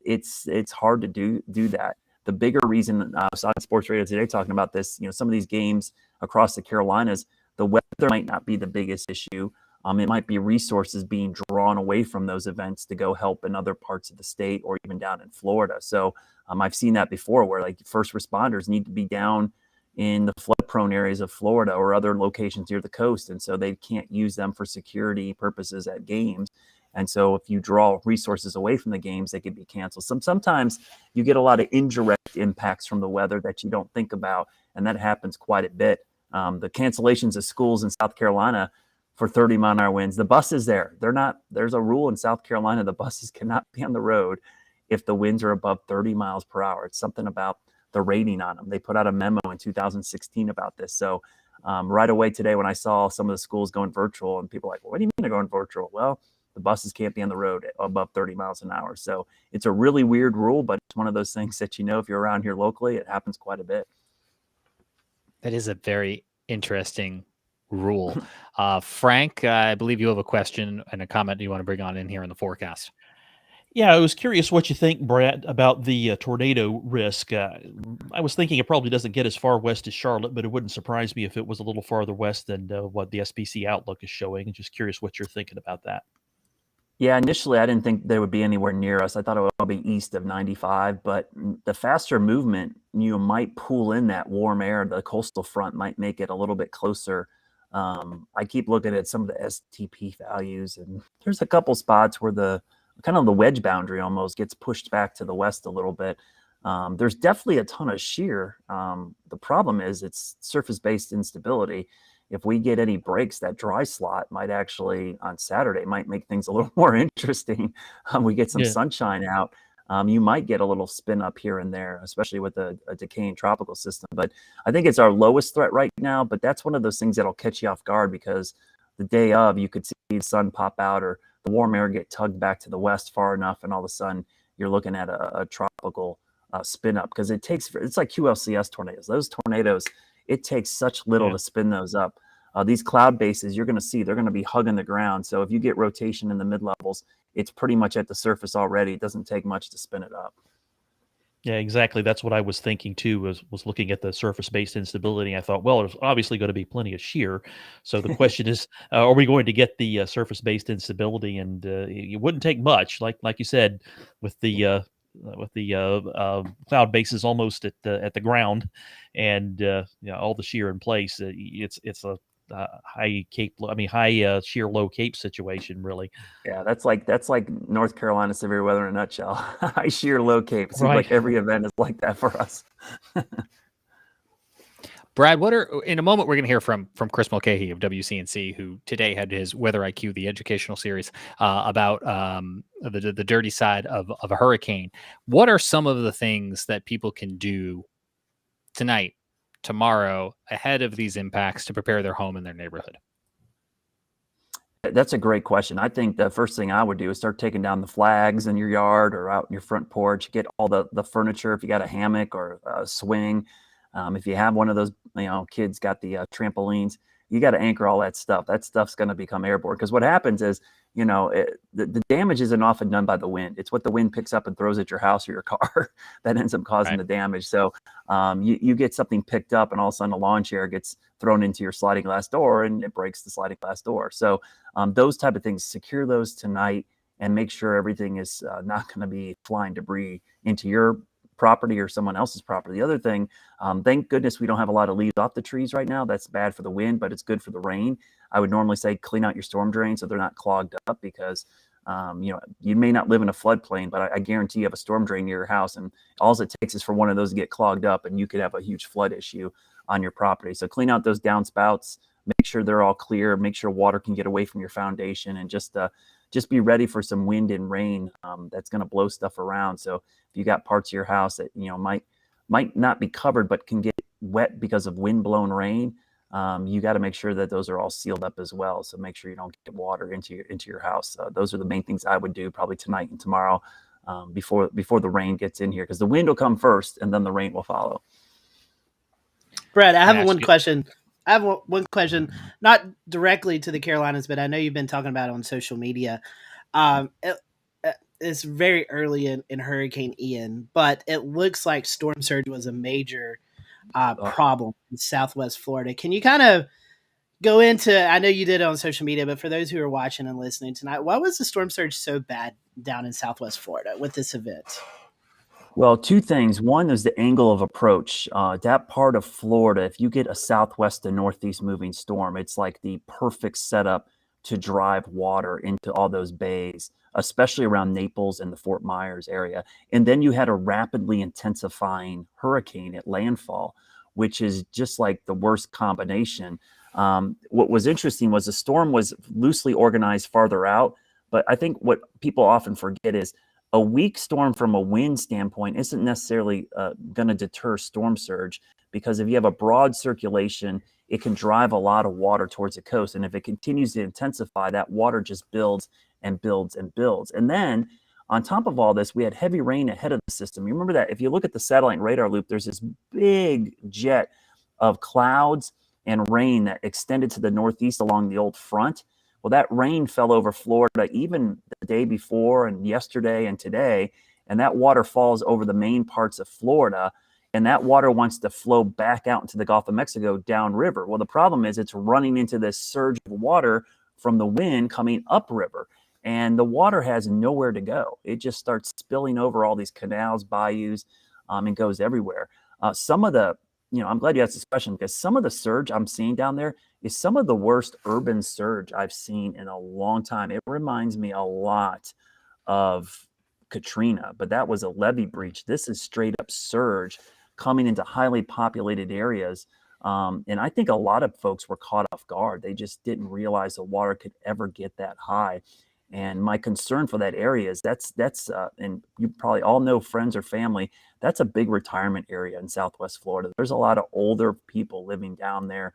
It's hard to do that. The bigger reason, I was on Sports Radio today talking about this, some of these games across the Carolinas, the weather might not be the biggest issue. It might be resources being drawn away from those events to go help in other parts of the state or even down in Florida. So I've seen that before where like first responders need to be down in the flood prone areas of Florida or other locations near the coast. And so they can't use them for security purposes at games. And so if you draw resources away from the games, they could be canceled. Sometimes you get a lot of indirect impacts from the weather that you don't think about. And that happens quite a bit. The cancellations of schools in South Carolina for 30-mile-an-hour winds, the buses there's a rule in South Carolina, the buses cannot be on the road if the winds are above 30 miles per hour. It's something about the rating on them. They put out a memo in 2016 about this. So right away today, when I saw some of the schools going virtual and people were like, well, what do you mean they're going virtual? Well, the buses can't be on the road above 30 miles an hour. So it's a really weird rule, but it's one of those things that, if you're around here locally, it happens quite a bit. That is a very interesting rule. Frank, I believe you have a question and a comment you want to bring on in here in the forecast. Yeah, I was curious what you think, Brad, about the tornado risk. I was thinking it probably doesn't get as far west as Charlotte, but it wouldn't surprise me if it was a little farther west than what the SPC outlook is showing. Just curious what you're thinking about that. Yeah, initially I didn't think they would be anywhere near us. I thought it would probably be east of 95, but the faster movement, you might pull in that warm air. The coastal front might make it a little bit closer. I keep looking at some of the STP values, and there's a couple spots where the kind of the wedge boundary almost gets pushed back to the west a little bit. There's definitely a ton of shear. The problem is it's surface-based instability. If we get any breaks, that dry slot might actually on Saturday might make things a little more interesting. We get some sunshine out. You might get a little spin up here and there, especially with a decaying tropical system. But I think it's our lowest threat right now. But that's one of those things that'll catch you off guard because the day of, you could see the sun pop out or the warm air get tugged back to the west far enough, and all of a sudden you're looking at a tropical spin up because it's like QLCS tornadoes. Those tornadoes, it takes such little Yeah. to spin those up. These cloud bases, you're going to see they're going to be hugging the ground. So if you get rotation in the mid levels, it's pretty much at the surface already. It doesn't take much to spin it up. Yeah, exactly. That's what I was thinking too. Was looking at the surface-based instability. I thought, well, there's obviously going to be plenty of shear. So the question is, are we going to get the surface-based instability? And it wouldn't take much, like you said, with the cloud bases almost at the ground, and all the shear in place. It's a high shear, low cape situation, really. Yeah, that's like North Carolina severe weather in a nutshell. High shear, low cape. It seems Right. like every event is like that for us. Brad, in a moment we're going to hear from Chris Mulcahy of WCNC, who today had his Weather IQ, the educational series, about the dirty side of a hurricane. What are some of the things that people can do tonight, tomorrow, ahead of these impacts to prepare their home and their neighborhood? That's a great question. I think the first thing I would do is start taking down the flags in your yard or out in your front porch. Get all the furniture. If you got a hammock or a swing, if you have one of those, kids got the trampolines, you got to anchor all that stuff. That stuff's going to become airborne, because what happens is, the damage isn't often done by the wind. It's what the wind picks up and throws at your house or your car that ends up causing Right. the damage. So you get something picked up, and all of a sudden a lawn chair gets thrown into your sliding glass door and it breaks the sliding glass door. So those type of things, secure those tonight and make sure everything is not going to be flying debris into your property or someone else's property. The other thing, thank goodness we don't have a lot of leaves off the trees right now. That's bad for the wind, but it's good for the rain. I would normally say clean out your storm drains so they're not clogged up, because you may not live in a floodplain, but I guarantee you have a storm drain near your house, and all it takes is for one of those to get clogged up and you could have a huge flood issue on your property. So clean out those downspouts, make sure they're all clear, make sure water can get away from your foundation, and just be ready for some wind and rain that's going to blow stuff around. So if you got parts of your house that might not be covered but can get wet because of wind blown rain, you got to make sure that those are all sealed up as well. So make sure you don't get water into your house. Those are the main things I would do probably tonight and tomorrow, before the rain gets in here, because the wind will come first and then the rain will follow. Brad, I have Ask one you- question. I have one question, not directly to the Carolinas, but I know you've been talking about it on social media. It's very early in Hurricane Ian, but it looks like storm surge was a major problem in Southwest Florida. Can you kind of go into, I know you did it on social media, but for those who are watching and listening tonight, why was the storm surge so bad down in Southwest Florida with this event? Well, two things. One is the angle of approach. That part of Florida, if you get a southwest to northeast moving storm, it's like the perfect setup to drive water into all those bays, especially around Naples and the Fort Myers area. And then you had a rapidly intensifying hurricane at landfall, which is just like the worst combination. What was interesting was the storm was loosely organized farther out, but I think what people often forget is a weak storm from a wind standpoint isn't necessarily going to deter storm surge, because if you have a broad circulation, it can drive a lot of water towards the coast. And if it continues to intensify, that water just builds and builds and builds. And then on top of all this, we had heavy rain ahead of the system. You remember that if you look at the satellite radar loop, there's this big jet of clouds and rain that extended to the northeast along the old front. Well, that rain fell over Florida even the day before and yesterday and today, and that water falls over the main parts of Florida, and that water wants to flow back out into the Gulf of Mexico downriver. Well, the problem is it's running into this surge of water from the wind coming upriver, and the water has nowhere to go. It just starts spilling over all these canals, bayous, and goes everywhere. Some of the, I'm glad you asked this question, because some of the surge I'm seeing down there is some of the worst urban surge I've seen in a long time. It reminds me a lot of Katrina, but that was a levee breach. This is straight up surge coming into highly populated areas. And I think a lot of folks were caught off guard. They just didn't realize the water could ever get that high. And my concern for that area is that's and you probably all know friends or family, that's a big retirement area in Southwest Florida. There's a lot of older people living down there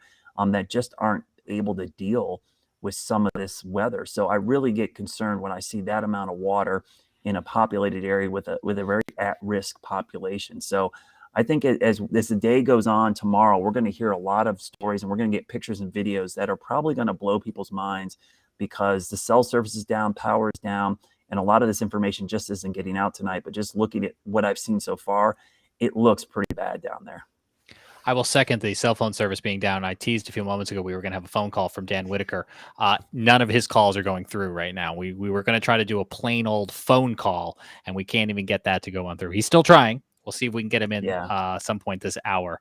that just aren't able to deal with some of this weather. So I really get concerned when I see that amount of water in a populated area with a very at-risk population. So I think as the day goes on tomorrow, we're going to hear a lot of stories and we're going to get pictures and videos that are probably going to blow people's minds because the cell service is down, power is down, and a lot of this information just isn't getting out tonight. But just looking at what I've seen so far, it looks pretty bad down there. I will second the cell phone service being down. I teased a few moments ago we were going to have a phone call from Dan Whitaker. None of his calls are going through right now. We were going to try to do a plain old phone call, and we can't even get that to go on through. He's still trying. We'll see if we can get him in some point this hour.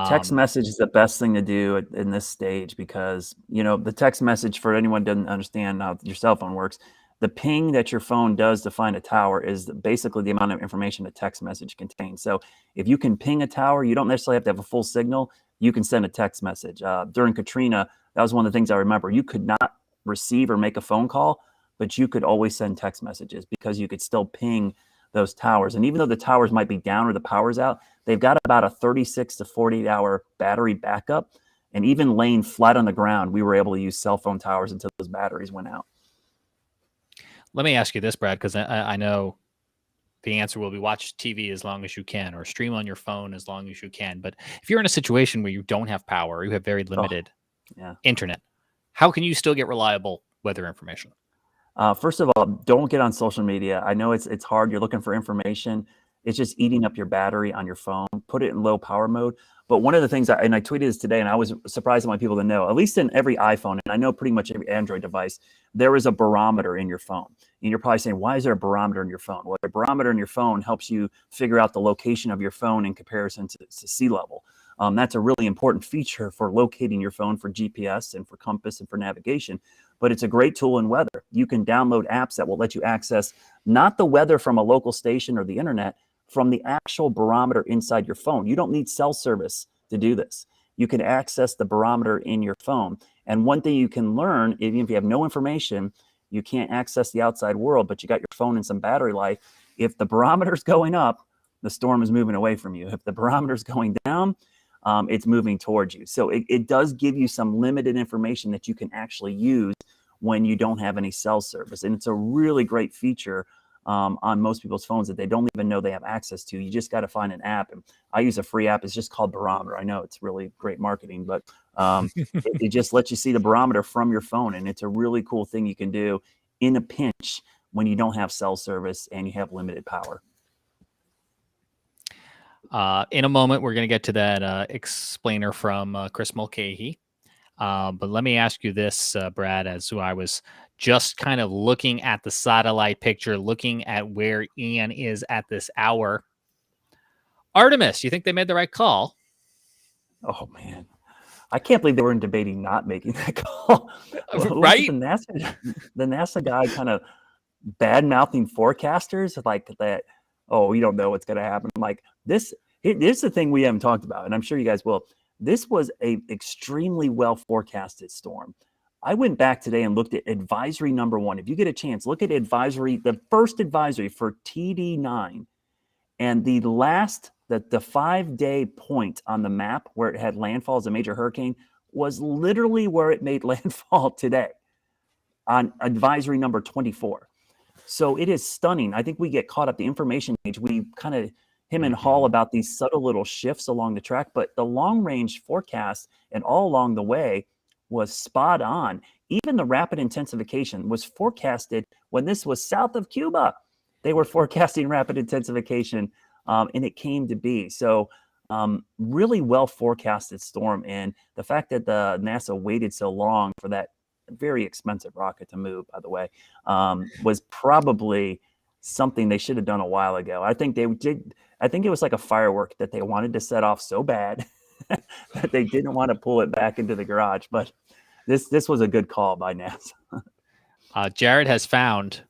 Text message is the best thing to do in this stage because, the text message, for anyone who doesn't understand how your cell phone works, the ping that your phone does to find a tower is basically the amount of information a text message contains. So if you can ping a tower, you don't necessarily have to have a full signal. You can send a text message. During Katrina, that was one of the things I remember. You could not receive or make a phone call, but you could always send text messages because you could still ping those towers. And even though the towers might be down or the power's out, they've got about a 36 to 48 hour battery backup. And even laying flat on the ground, we were able to use cell phone towers until those batteries went out. Let me ask you this, Brad, because I know the answer will be watch TV as long as you can or stream on your phone as long as you can. But if you're in a situation where you don't have power or you have very limited internet, how can you still get reliable weather information? First of all, don't get on social media. I know it's hard. You're looking for information. It's just eating up your battery on your phone. Put it in low power mode. But one of the things, and I tweeted this today, and I was surprised at my people to know, at least in every iPhone, and I know pretty much every Android device, there is a barometer in your phone. And you're probably saying, why is there a barometer in your phone? Well, the barometer in your phone helps you figure out the location of your phone in comparison to sea level. That's a really important feature for locating your phone for GPS and for compass and for navigation. But it's a great tool in weather. You can download apps that will let you access not the weather from a local station or the internet, from the actual barometer inside your phone. You don't need cell service to do this. You can access the barometer in your phone. And one thing you can learn, even if you have no information, you can't access the outside world, but you got your phone and some battery life. If the barometer's going up, the storm is moving away from you. If the barometer's going down, it's moving towards you. So it does give you some limited information that you can actually use when you don't have any cell service. And it's a really great feature on most people's phones that they don't even know they have access to. You just got to find an app. And I use a free app. It's just called Barometer. I know it's really great marketing, but it just lets you see the barometer from your phone. And it's a really cool thing you can do in a pinch when you don't have cell service and you have limited power. In a moment, we're going to get to that explainer from Chris Mulcahy. But let me ask you this, Brad, as I was just kind of looking at the satellite picture, looking at where Ian is at this hour. Artemis, you think they made the right call? Oh, man. I can't believe they were debating not making that call. Right? The NASA guy kind of bad-mouthing forecasters like that. Oh, you don't know what's going to happen. Like this is the thing we haven't talked about, and I'm sure you guys will. This was a extremely well forecasted storm. I went back today and looked at advisory number 1. If you get a chance, look at the first advisory for TD9, and the 5-day point on the map where it had landfall as a major hurricane was literally where it made landfall today on advisory number 24. So it is stunning. I think we get caught up the information age. We kind of him and Hall about these subtle little shifts along the track, but the long range forecast and all along the way was spot on. Even the rapid intensification was forecasted when this was south of Cuba. They were forecasting rapid intensification, and it came to be. So really well forecasted storm. And the fact that the NASA waited so long for that very expensive rocket to move, by the way, was probably something they should have done a while ago. I think they did. I think it was like a firework that they wanted to set off so bad that they didn't want to pull it back into the garage. But this was a good call by NASA. Jared has found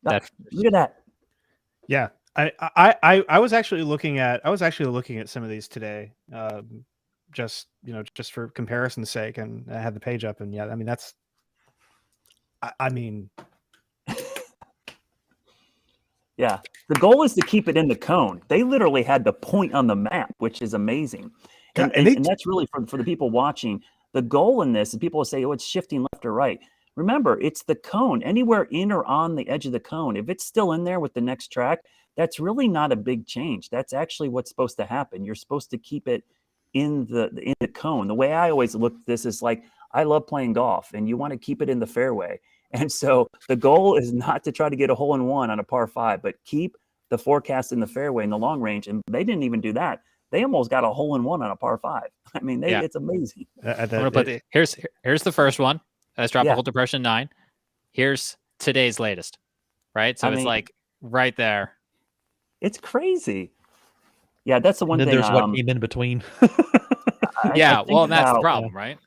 that. Look at that. Yeah, I was actually looking at some of these today, just for comparison's sake, and I had the page up, and yeah, I mean that's. I mean. Yeah, the goal is to keep it in the cone. They literally had the point on the map, which is amazing. And that's really for the people watching. The goal in this is people will say, oh, it's shifting left or right. Remember, it's the cone. Anywhere in or on the edge of the cone, if it's still in there with the next track, that's really not a big change. That's actually what's supposed to happen. You're supposed to keep it in the cone. The way I always look at this is like, I love playing golf, and you want to keep it in the fairway. And so the goal is not to try to get a hole in one on a par 5, but keep the forecast in the fairway in the long range. And they didn't even do that. They almost got a hole in one on a par 5. I mean, it's amazing. Here's the first one. That's Tropical Depression 9. Here's today's latest, right? So it's like right there. It's crazy. Yeah, that's the one and then thing. There's what came in between. Well, that's the problem, right?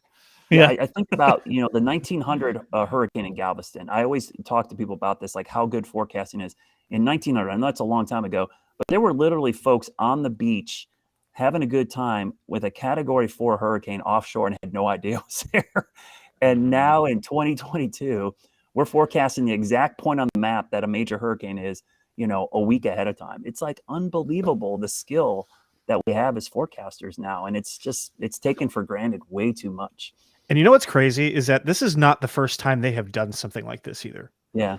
Yeah, I think about, the 1900 hurricane in Galveston. I always talk to people about this, like how good forecasting is. In 1900, I know it's a long time ago, but there were literally folks on the beach having a good time with a Category 4 hurricane offshore and had no idea it was there. And now in 2022, we're forecasting the exact point on the map that a major hurricane is, a week ahead of time. It's like unbelievable, the skill that we have as forecasters now. And it's taken for granted way too much. And you know what's crazy is that this is not the first time they have done something like this either. Yeah.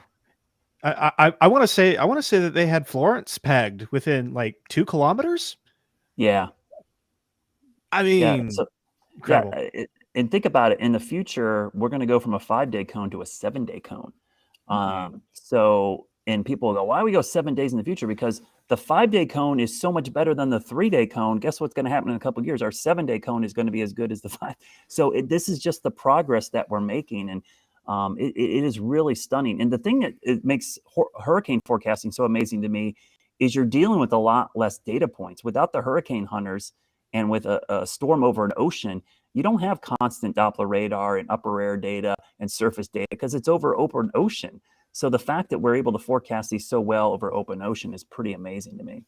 I want to say that they had Florence pegged within like 2 kilometers. Yeah. I mean, incredible. And think about it. In the future, we're going to go from a 5-day cone to a 7-day cone. And people will go, why do we go 7 days in the future? Because the 5-day cone is so much better than the 3-day cone. Guess what's going to happen in a couple of years? Our 7-day cone is going to be as good as the 5. So this is just the progress that we're making. And it is really stunning. And the thing that it makes hurricane forecasting so amazing to me is you're dealing with a lot less data points. Without the hurricane hunters and with a storm over an ocean, you don't have constant Doppler radar and upper air data and surface data because it's over open ocean. So the fact that we're able to forecast these so well over open ocean is pretty amazing to me.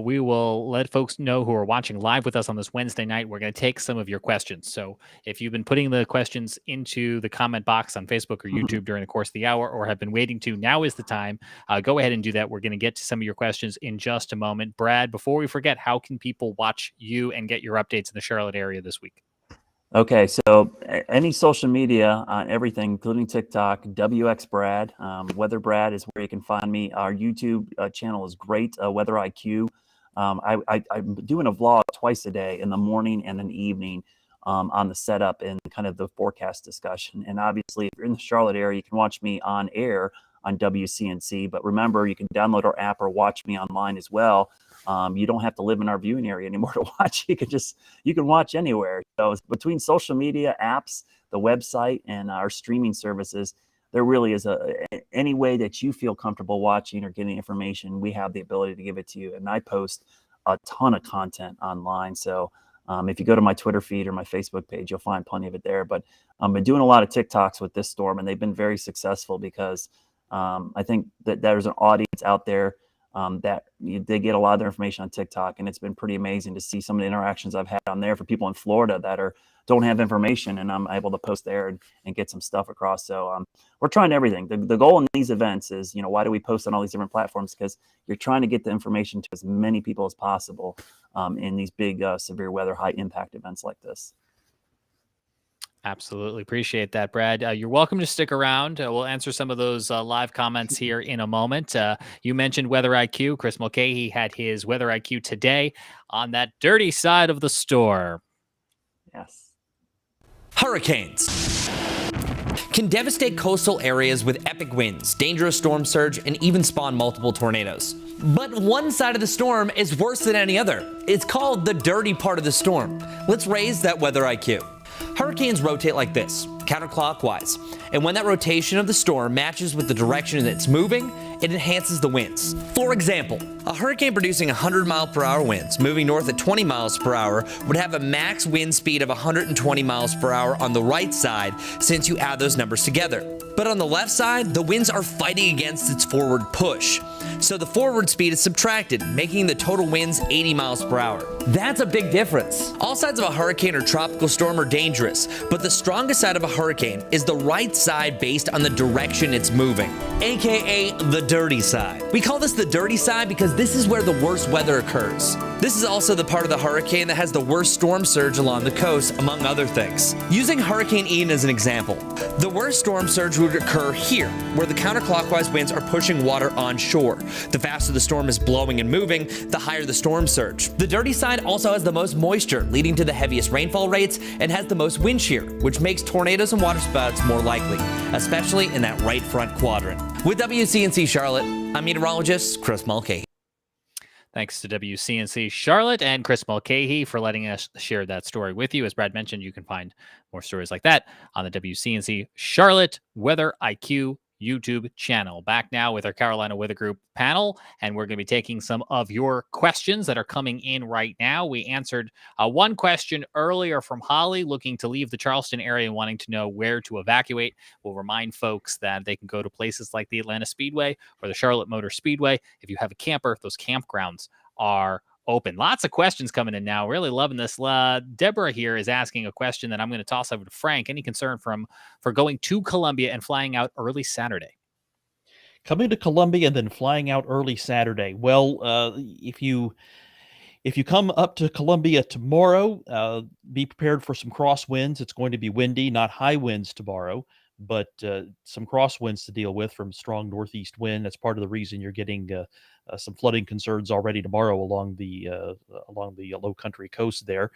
We will let folks know who are watching live with us on this Wednesday night. We're going to take some of your questions. So if you've been putting the questions into the comment box on Facebook or YouTube during the course of the hour, or have been waiting to, now is the time. Go ahead and do that. We're going to get to some of your questions in just a moment. Brad, before we forget, how can people watch you and get your updates in the Charlotte area this week? Okay, so any social media on everything, including TikTok, WX Brad, Weather Brad is where you can find me. Our YouTube channel is great, Weather IQ. I'm doing a vlog twice a day, in the morning and in the evening, on the setup and kind of the forecast discussion. And obviously, if you're in the Charlotte area, you can watch me on air on WCNC. But remember, you can download our app or watch me online as well. You don't have to live in our viewing area anymore to watch. You can watch anywhere. So between social media, apps, the website, and our streaming services, there really is any way that you feel comfortable watching or getting information, we have the ability to give it to you. And I post a ton of content online. So if you go to my Twitter feed or my Facebook page, you'll find plenty of it there. But I've been doing a lot of TikToks with this storm, and they've been very successful because I think that there's an audience out there they get a lot of their information on TikTok, and it's been pretty amazing to see some of the interactions I've had on there for people in Florida that don't have information, and I'm able to post there and get some stuff across. So we're trying everything. The goal in these events is, why do we post on all these different platforms? Because you're trying to get the information to as many people as possible in these big severe weather, high impact events like this. Absolutely. Appreciate that, Brad. You're welcome to stick around. We'll answer some of those live comments here in a moment. You mentioned Weather IQ. Chris Mulcahy had his Weather IQ today on that dirty side of the store. Yes. Hurricanes can devastate coastal areas with epic winds, dangerous storm surge, and even spawn multiple tornadoes. But one side of the storm is worse than any other. It's called the dirty part of the storm. Let's raise that Weather IQ. Hurricanes rotate like this, counterclockwise, and when that rotation of the storm matches with the direction that it's moving, it enhances the winds. For example, a hurricane producing 100-mile-per-hour winds moving north at 20 miles per hour would have a max wind speed of 120 miles per hour on the right side since you add those numbers together. But on the left side, the winds are fighting against its forward push. So the forward speed is subtracted, making the total winds 80 miles per hour. That's a big difference. All sides of a hurricane or tropical storm are dangerous, but the strongest side of a hurricane is the right side based on the direction it's moving, aka the dirty side. We call this the dirty side because this is where the worst weather occurs. This is also the part of the hurricane that has the worst storm surge along the coast, among other things. Using Hurricane Ian as an example, the worst storm surge we would occur here, where the counterclockwise winds are pushing water onshore. The faster the storm is blowing and moving, the higher the storm surge. The dirty side also has the most moisture, leading to the heaviest rainfall rates, and has the most wind shear, which makes tornadoes and waterspouts more likely, especially in that right front quadrant. With WCNC Charlotte, I'm meteorologist Chris Mulcahy. Thanks to WCNC Charlotte and Chris Mulcahy for letting us share that story with you. As Brad mentioned, you can find more stories like that on the WCNC Charlotte Weather IQ YouTube channel. Back now with our Carolina Weather Group panel, and we're going to be taking some of your questions that are coming in right now. We answered one question earlier from Holly looking to leave the Charleston area and wanting to know where to evacuate. We'll remind folks that they can go to places like the Atlanta Speedway or the Charlotte Motor Speedway. If you have a camper, those campgrounds are open. Lots of questions coming in now. Really loving this. Deborah here is asking a question that I'm going to toss over to Frank. Any concern for going to Columbia and flying out early Saturday? Coming to Columbia and then flying out early Saturday. Well, if you come up to Columbia tomorrow, be prepared for some crosswinds. It's going to be windy, not high winds tomorrow, but some crosswinds to deal with from strong northeast wind. That's part of the reason you're getting some flooding concerns already tomorrow along the low country coast there.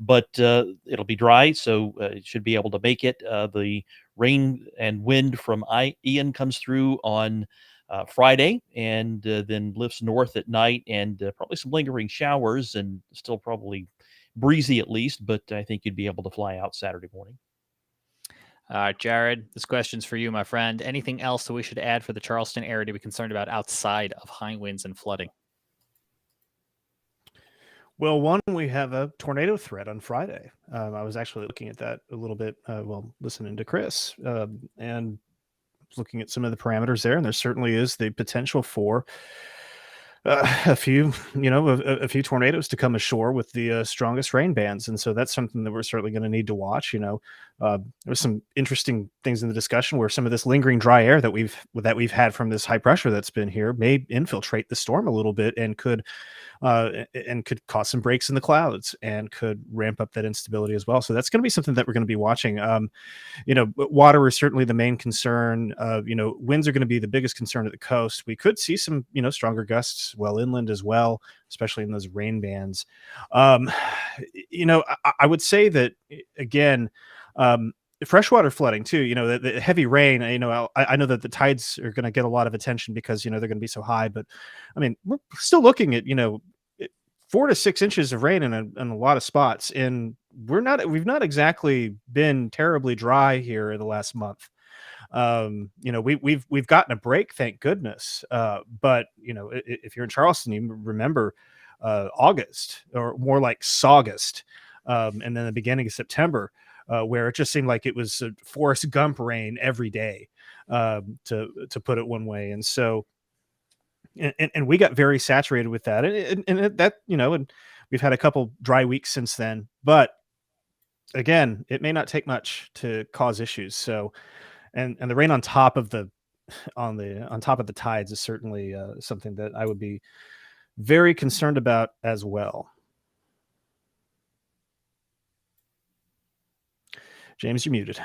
But it'll be dry, so it should be able to make it. The rain and wind from Ian comes through on Friday and then lifts north at night, and probably some lingering showers and still probably breezy at least, but I think you'd be able to fly out Saturday morning. Jared, this question's for you, my friend. Anything else that we should add for the Charleston area to be concerned about outside of high winds and flooding? Well, one, we have a tornado threat on Friday. I was actually looking at that a little bit while listening to Chris and looking at some of the parameters there. And there certainly is the potential for a few tornadoes to come ashore with the strongest rain bands. And so that's something that we're certainly going to need to watch. There's some interesting things in the discussion where some of this lingering dry air that we've had from this high pressure that's been here may infiltrate the storm a little bit and could cause some breaks in the clouds and could ramp up that instability as well. So that's going to be something that we're going to be watching. Water is certainly the main concern. Winds are going to be the biggest concern at the coast. We could see some, stronger gusts well inland as well, especially in those rain bands. I would say that again, freshwater flooding too, the heavy rain, I know that the tides are going to get a lot of attention because, they're going to be so high, but I mean, we're still looking at, 4 to 6 inches of rain in a lot of spots. And we've not exactly been terribly dry here in the last month. We've gotten a break, thank goodness. But if you're in Charleston, you remember August, or more like Saugust, and then the beginning of September, where it just seemed like it was Forrest Gump rain every day, to put it one way. And so, and we got very saturated with that, and we've had a couple dry weeks since then. But again, it may not take much to cause issues. So, and the rain on top of the tides is certainly something that I would be very concerned about as well. James, you're muted.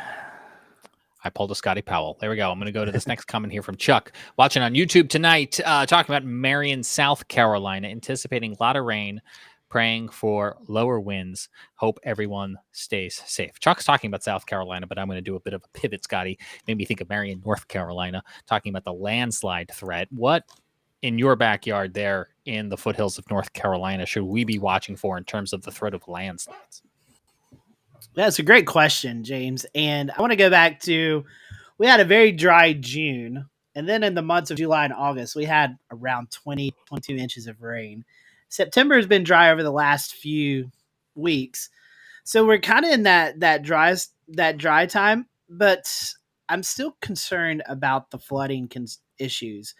I pulled a Scotty Powell. There we go. I'm going to go to this next comment here from Chuck, watching on YouTube tonight, talking about Marion, South Carolina, anticipating a lot of rain, praying for lower winds. Hope everyone stays safe. Chuck's talking about South Carolina, but I'm going to do a bit of a pivot, Scotty. Made me think of Marion, North Carolina, talking about the landslide threat. What in your backyard there in the foothills of North Carolina should we be watching for in terms of the threat of landslides? That's a great question, James. And I want to go back to, we had a very dry June. And then in the months of July and August, we had around 22 inches of rain. September has been dry over the last few weeks. So we're kind of in that dry time, but I'm still concerned about the flooding issues.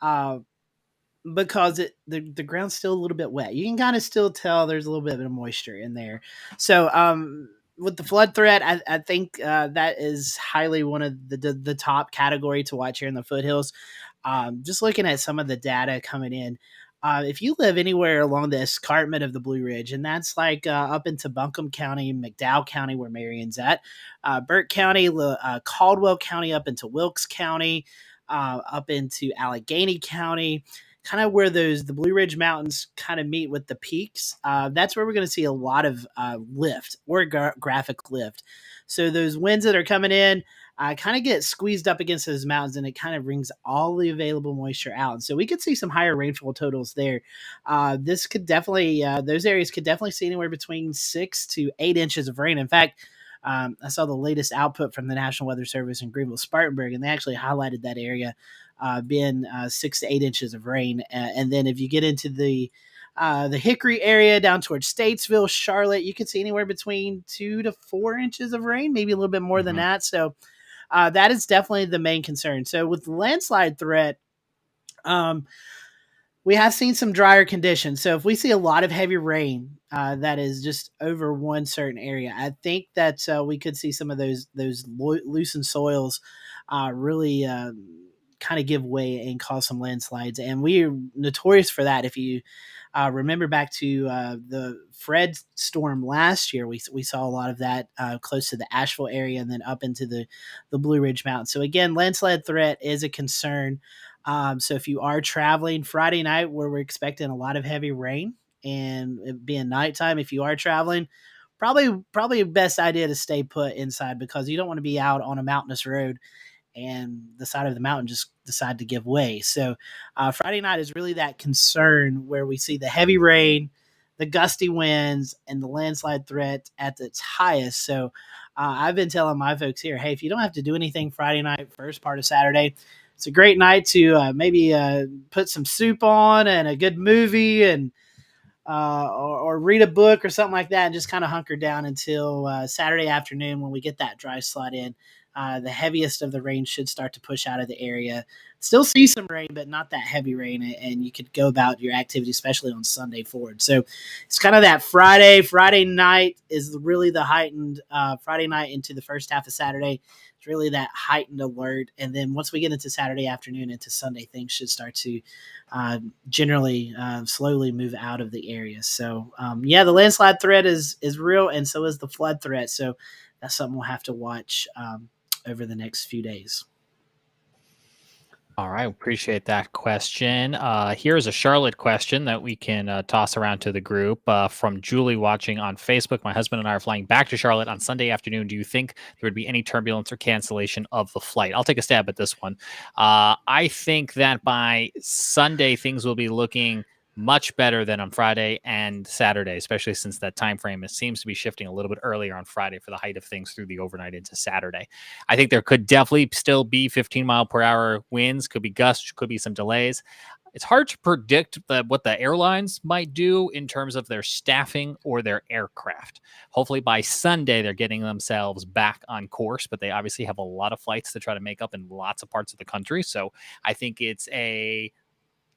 Because the ground's still a little bit wet. You can kind of still tell there's a little bit of moisture in there. So with the flood threat, I think that is highly one of the top category to watch here in the foothills. Just looking at some of the data coming in, If you live anywhere along the escarpment of the Blue Ridge, and that's like up into Buncombe County, McDowell County, where Marion's at, Burke County, Caldwell County, up into Wilkes County, up into Allegheny County, kind of where the Blue Ridge Mountains kind of meet with the peaks. That's where we're going to see a lot of lift or graphic lift. So those winds that are coming in kind of get squeezed up against those mountains, and it kind of brings all the available moisture out. And so we could see some higher rainfall totals there. This could definitely, those areas could definitely see anywhere between 6 to 8 inches of rain. In fact, I saw the latest output from the National Weather Service in Greenville-Spartanburg, and they actually highlighted that area being 6 to 8 inches of rain. And then if you get into the Hickory area down towards Statesville, Charlotte, you could see anywhere between 2 to 4 inches of rain, maybe a little bit more than that. So that is definitely the main concern. So with the landslide threat, we have seen some drier conditions. So if we see a lot of heavy rain that is just over one certain area, I think that we could see some of those loosened soils really kind of give way and cause some landslides. And we are notorious for that. If you remember back to the Fred storm last year, we saw a lot of that close to the Asheville area and then up into the Blue Ridge Mountains. So again, landslide threat is a concern. So if you are traveling Friday night, where we're expecting a lot of heavy rain and it being nighttime, if you are traveling, probably best idea to stay put inside, because you don't want to be out on a mountainous road and the side of the mountain just decide to give way. So Friday night is really that concern where we see the heavy rain, the gusty winds, and the landslide threat at its highest. So I've been telling my folks here, hey, if you don't have to do anything Friday night, first part of Saturday, it's a great night to maybe put some soup on and a good movie and or read a book or something like that, and just kind of hunker down until Saturday afternoon when we get that dry slot in. The heaviest of the rain should start to push out of the area. Still see some rain, but not that heavy rain, and you could go about your activity, especially on Sunday forward. So it's kind of that Friday night is really the heightened Friday night into the first half of Saturday. It's really that heightened alert. And then once we get into Saturday afternoon into Sunday, things should start to generally slowly move out of the area. So the landslide threat is real, and so is the flood threat. So that's something we'll have to watch over the next few days. All right, appreciate that question. Here's a Charlotte question that we can toss around to the group from Julie watching on Facebook. My husband and I are flying back to Charlotte on Sunday afternoon. Do you think there would be any turbulence or cancellation of the flight? I'll take a stab at this one. I think that by Sunday, things will be looking much better than on Friday and Saturday, especially since that time frame seems to be shifting a little bit earlier on Friday for the height of things through the overnight into Saturday. I think there could definitely still be 15-mile-per-hour winds, could be gusts, could be some delays. It's hard to predict what the airlines might do in terms of their staffing or their aircraft. Hopefully by Sunday, they're getting themselves back on course, but they obviously have a lot of flights to try to make up in lots of parts of the country. So I think it's a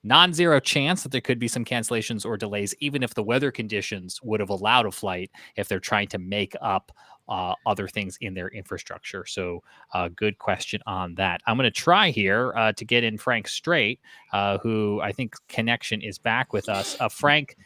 non-zero chance that there could be some cancellations or delays, even if the weather conditions would have allowed a flight, if they're trying to make up other things in their infrastructure. So good question on that. I'm going to try here to get in Frank Strait, who I think connection is back with us. Frank,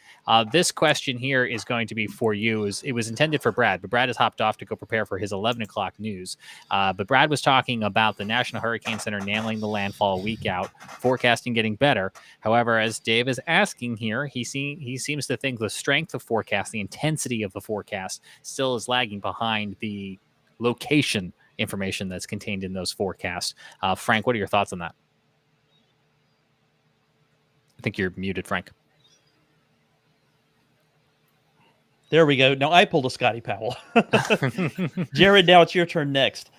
this question here is going to be for you. It was intended for Brad, but Brad has hopped off to go prepare for his 11 o'clock news. But Brad was talking about the National Hurricane Center nailing the landfall week out, forecasting getting better. However, as Dave is asking here, he seems to think the strength of forecast, the intensity of the forecast, still is lagging behind the location information that's contained in those forecasts. Frank, what are your thoughts on that? I think you're muted, Frank. There we go. Now I pulled a Scotty Powell. Jared, now it's your turn next.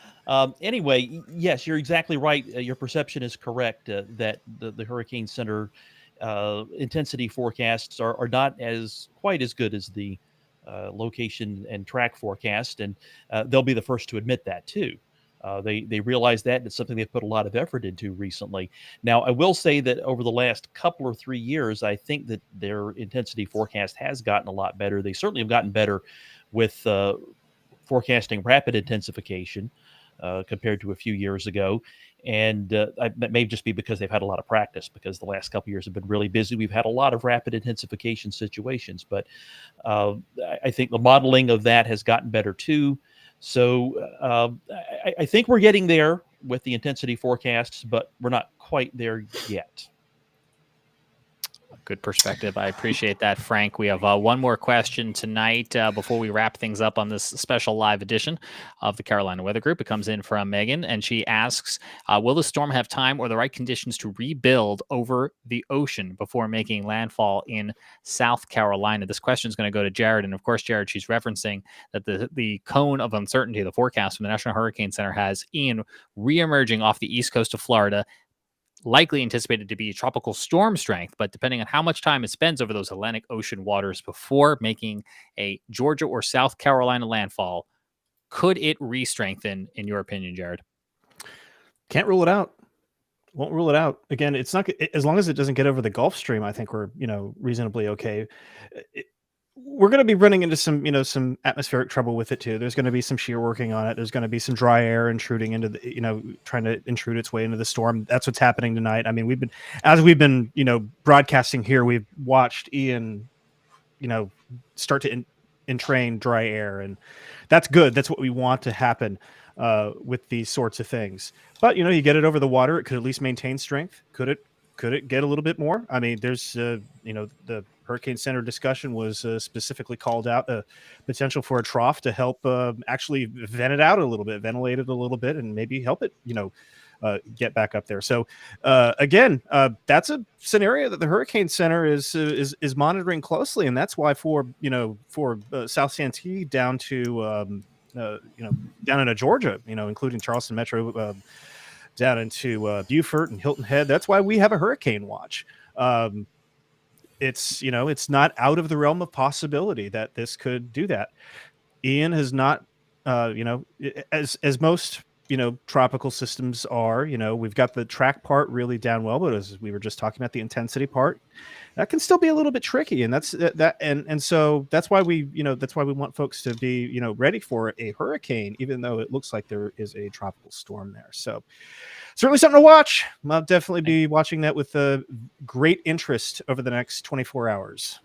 Anyway, yes, you're exactly right. Your perception is correct that the Hurricane Center intensity forecasts are not quite as good as the location and track forecast, and they'll be the first to admit that too. They realize that, and it's something they've put a lot of effort into recently. Now, I will say that over the last couple or 3 years, I think that their intensity forecast has gotten a lot better. They certainly have gotten better with forecasting rapid intensification compared to a few years ago. And that may just be because they've had a lot of practice, because the last couple of years have been really busy. We've had a lot of rapid intensification situations, but I think the modeling of that has gotten better too. So I think we're getting there with the intensity forecasts, but we're not quite there yet. Good perspective. I appreciate that, Frank. We have one more question tonight before we wrap things up on this special live edition of the Carolina Weather Group. It comes in from Megan, and she asks, will the storm have time or the right conditions to rebuild over the ocean before making landfall in South Carolina? This question is going to go to Jared. And of course, Jared, she's referencing that the cone of uncertainty, the forecast from the National Hurricane Center, has Ian reemerging off the east coast of Florida, likely anticipated to be tropical storm strength, but depending on how much time it spends over those Atlantic Ocean waters before making a Georgia or South Carolina landfall, could it re-strengthen, in your opinion, Jared? Can't rule it out. Won't rule it out. Again, it's not, as long as it doesn't get over the Gulf Stream, I think we're, reasonably okay. We're going to be running into some atmospheric trouble with it too. There's going to be some shear working on it. There's going to be some dry air intruding into the, trying to intrude its way into the storm. That's what's happening tonight. I mean, we've been broadcasting here, we've watched Ian, start to entrain dry air, and that's good. That's what we want to happen with these sorts of things. But, you get it over the water. It could at least maintain strength. Could it get a little bit more? I mean, there's, the Hurricane Center discussion was specifically called out the potential for a trough to help actually vent it out a little bit, ventilate it a little bit, and maybe help it, get back up there. So again, that's a scenario that the Hurricane Center is monitoring closely, and that's why for South Santee down to down into Georgia, including Charleston Metro, down into Beaufort and Hilton Head. That's why we have a hurricane watch. It's not out of the realm of possibility that this could do that. Ian has not, as most, tropical systems are, we've got the track part really down well, but as we were just talking about, the intensity part, that can still be a little bit tricky. And so that's why we want folks to be, ready for a hurricane, even though it looks like there is a tropical storm there. So certainly something to watch. I'll definitely be watching that with great interest over the next 24 hours.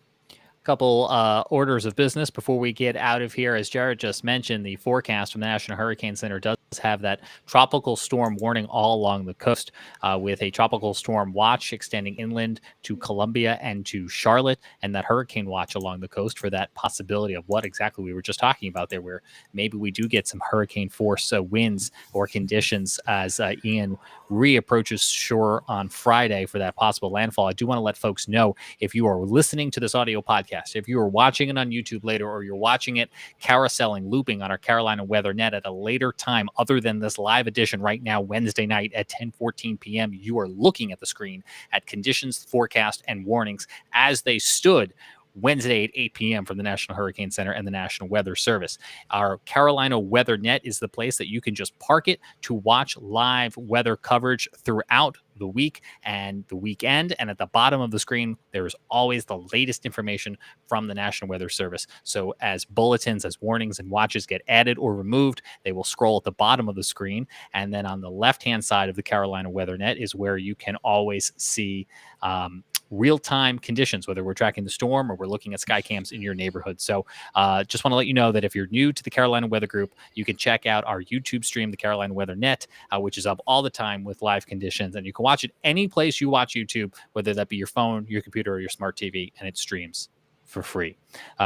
Couple orders of business before we get out of here. As Jared just mentioned, the forecast from the National Hurricane Center does have that tropical storm warning all along the coast, with a tropical storm watch extending inland to Columbia and to Charlotte, and that hurricane watch along the coast for that possibility of what exactly we were just talking about there, where maybe we do get some hurricane force winds or conditions as Ian reapproaches shore on Friday for that possible landfall. I do want to let folks know, if you are listening to this audio podcast, if you are watching it on YouTube later, or you're watching it carouseling, looping on our Carolina Weather Net at a later time other than this live edition right now, Wednesday night at 10:14 p.m., you are looking at the screen at conditions, forecast, and warnings as they stood Wednesday at 8 p.m. from the National Hurricane Center and the National Weather Service. Our Carolina Weather Net is the place that you can just park it to watch live weather coverage throughout the week and the weekend. And at the bottom of the screen, there is always the latest information from the National Weather Service. So as bulletins, as warnings and watches get added or removed, they will scroll at the bottom of the screen. And then on the left-hand side of the Carolina Weather Net is where you can always see real-time conditions, whether we're tracking the storm or we're looking at sky cams in your neighborhood. So just want to let you know that if you're new to the Carolina Weather Group, you can check out our YouTube stream, the Carolina Weather Net, which is up all the time with live conditions. And you can watch it any place you watch YouTube, whether that be your phone, your computer, or your smart TV, and it streams for free.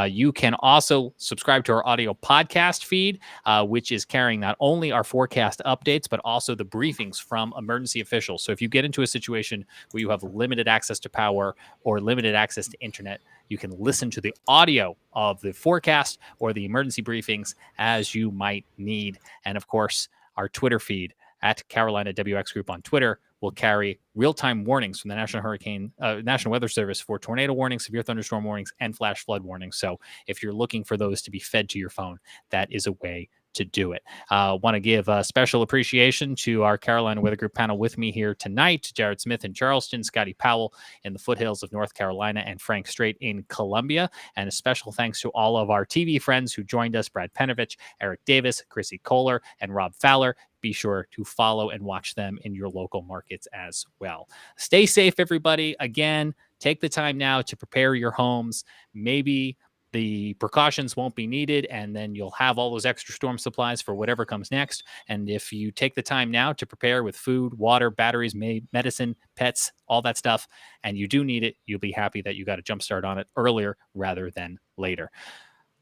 You can also subscribe to our audio podcast feed, which is carrying not only our forecast updates, but also the briefings from emergency officials. So if you get into a situation where you have limited access to power or limited access to internet, you can listen to the audio of the forecast or the emergency briefings as you might need. And of course, our Twitter feed at Carolina WX Group on Twitter will carry real-time warnings from the National Weather Service for tornado warnings, severe thunderstorm warnings, and flash flood warnings. So if you're looking for those to be fed to your phone, that is a way to do it. Want to give a special appreciation to our Carolina Weather Group panel with me here tonight, Jared Smith in Charleston, Scotty Powell in the foothills of North Carolina, and Frank Strait in Columbia. And a special thanks to all of our TV friends who joined us, Brad Penovich, Eric Davis, Chrissy Kohler, and Rob Fowler. Be sure to follow and watch them in your local markets as well. Stay safe, everybody. Again, take the time now to prepare your homes. Maybe the precautions won't be needed, and then you'll have all those extra storm supplies for whatever comes next. And if you take the time now to prepare with food, water, batteries, medicine, pets, all that stuff, and you do need it, you'll be happy that you got a jump start on it earlier rather than later.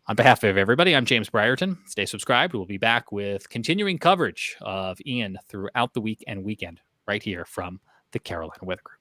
On behalf of everybody, I'm James Brierton. Stay subscribed. We'll be back with continuing coverage of Ian throughout the week and weekend right here from the Carolina Weather Group.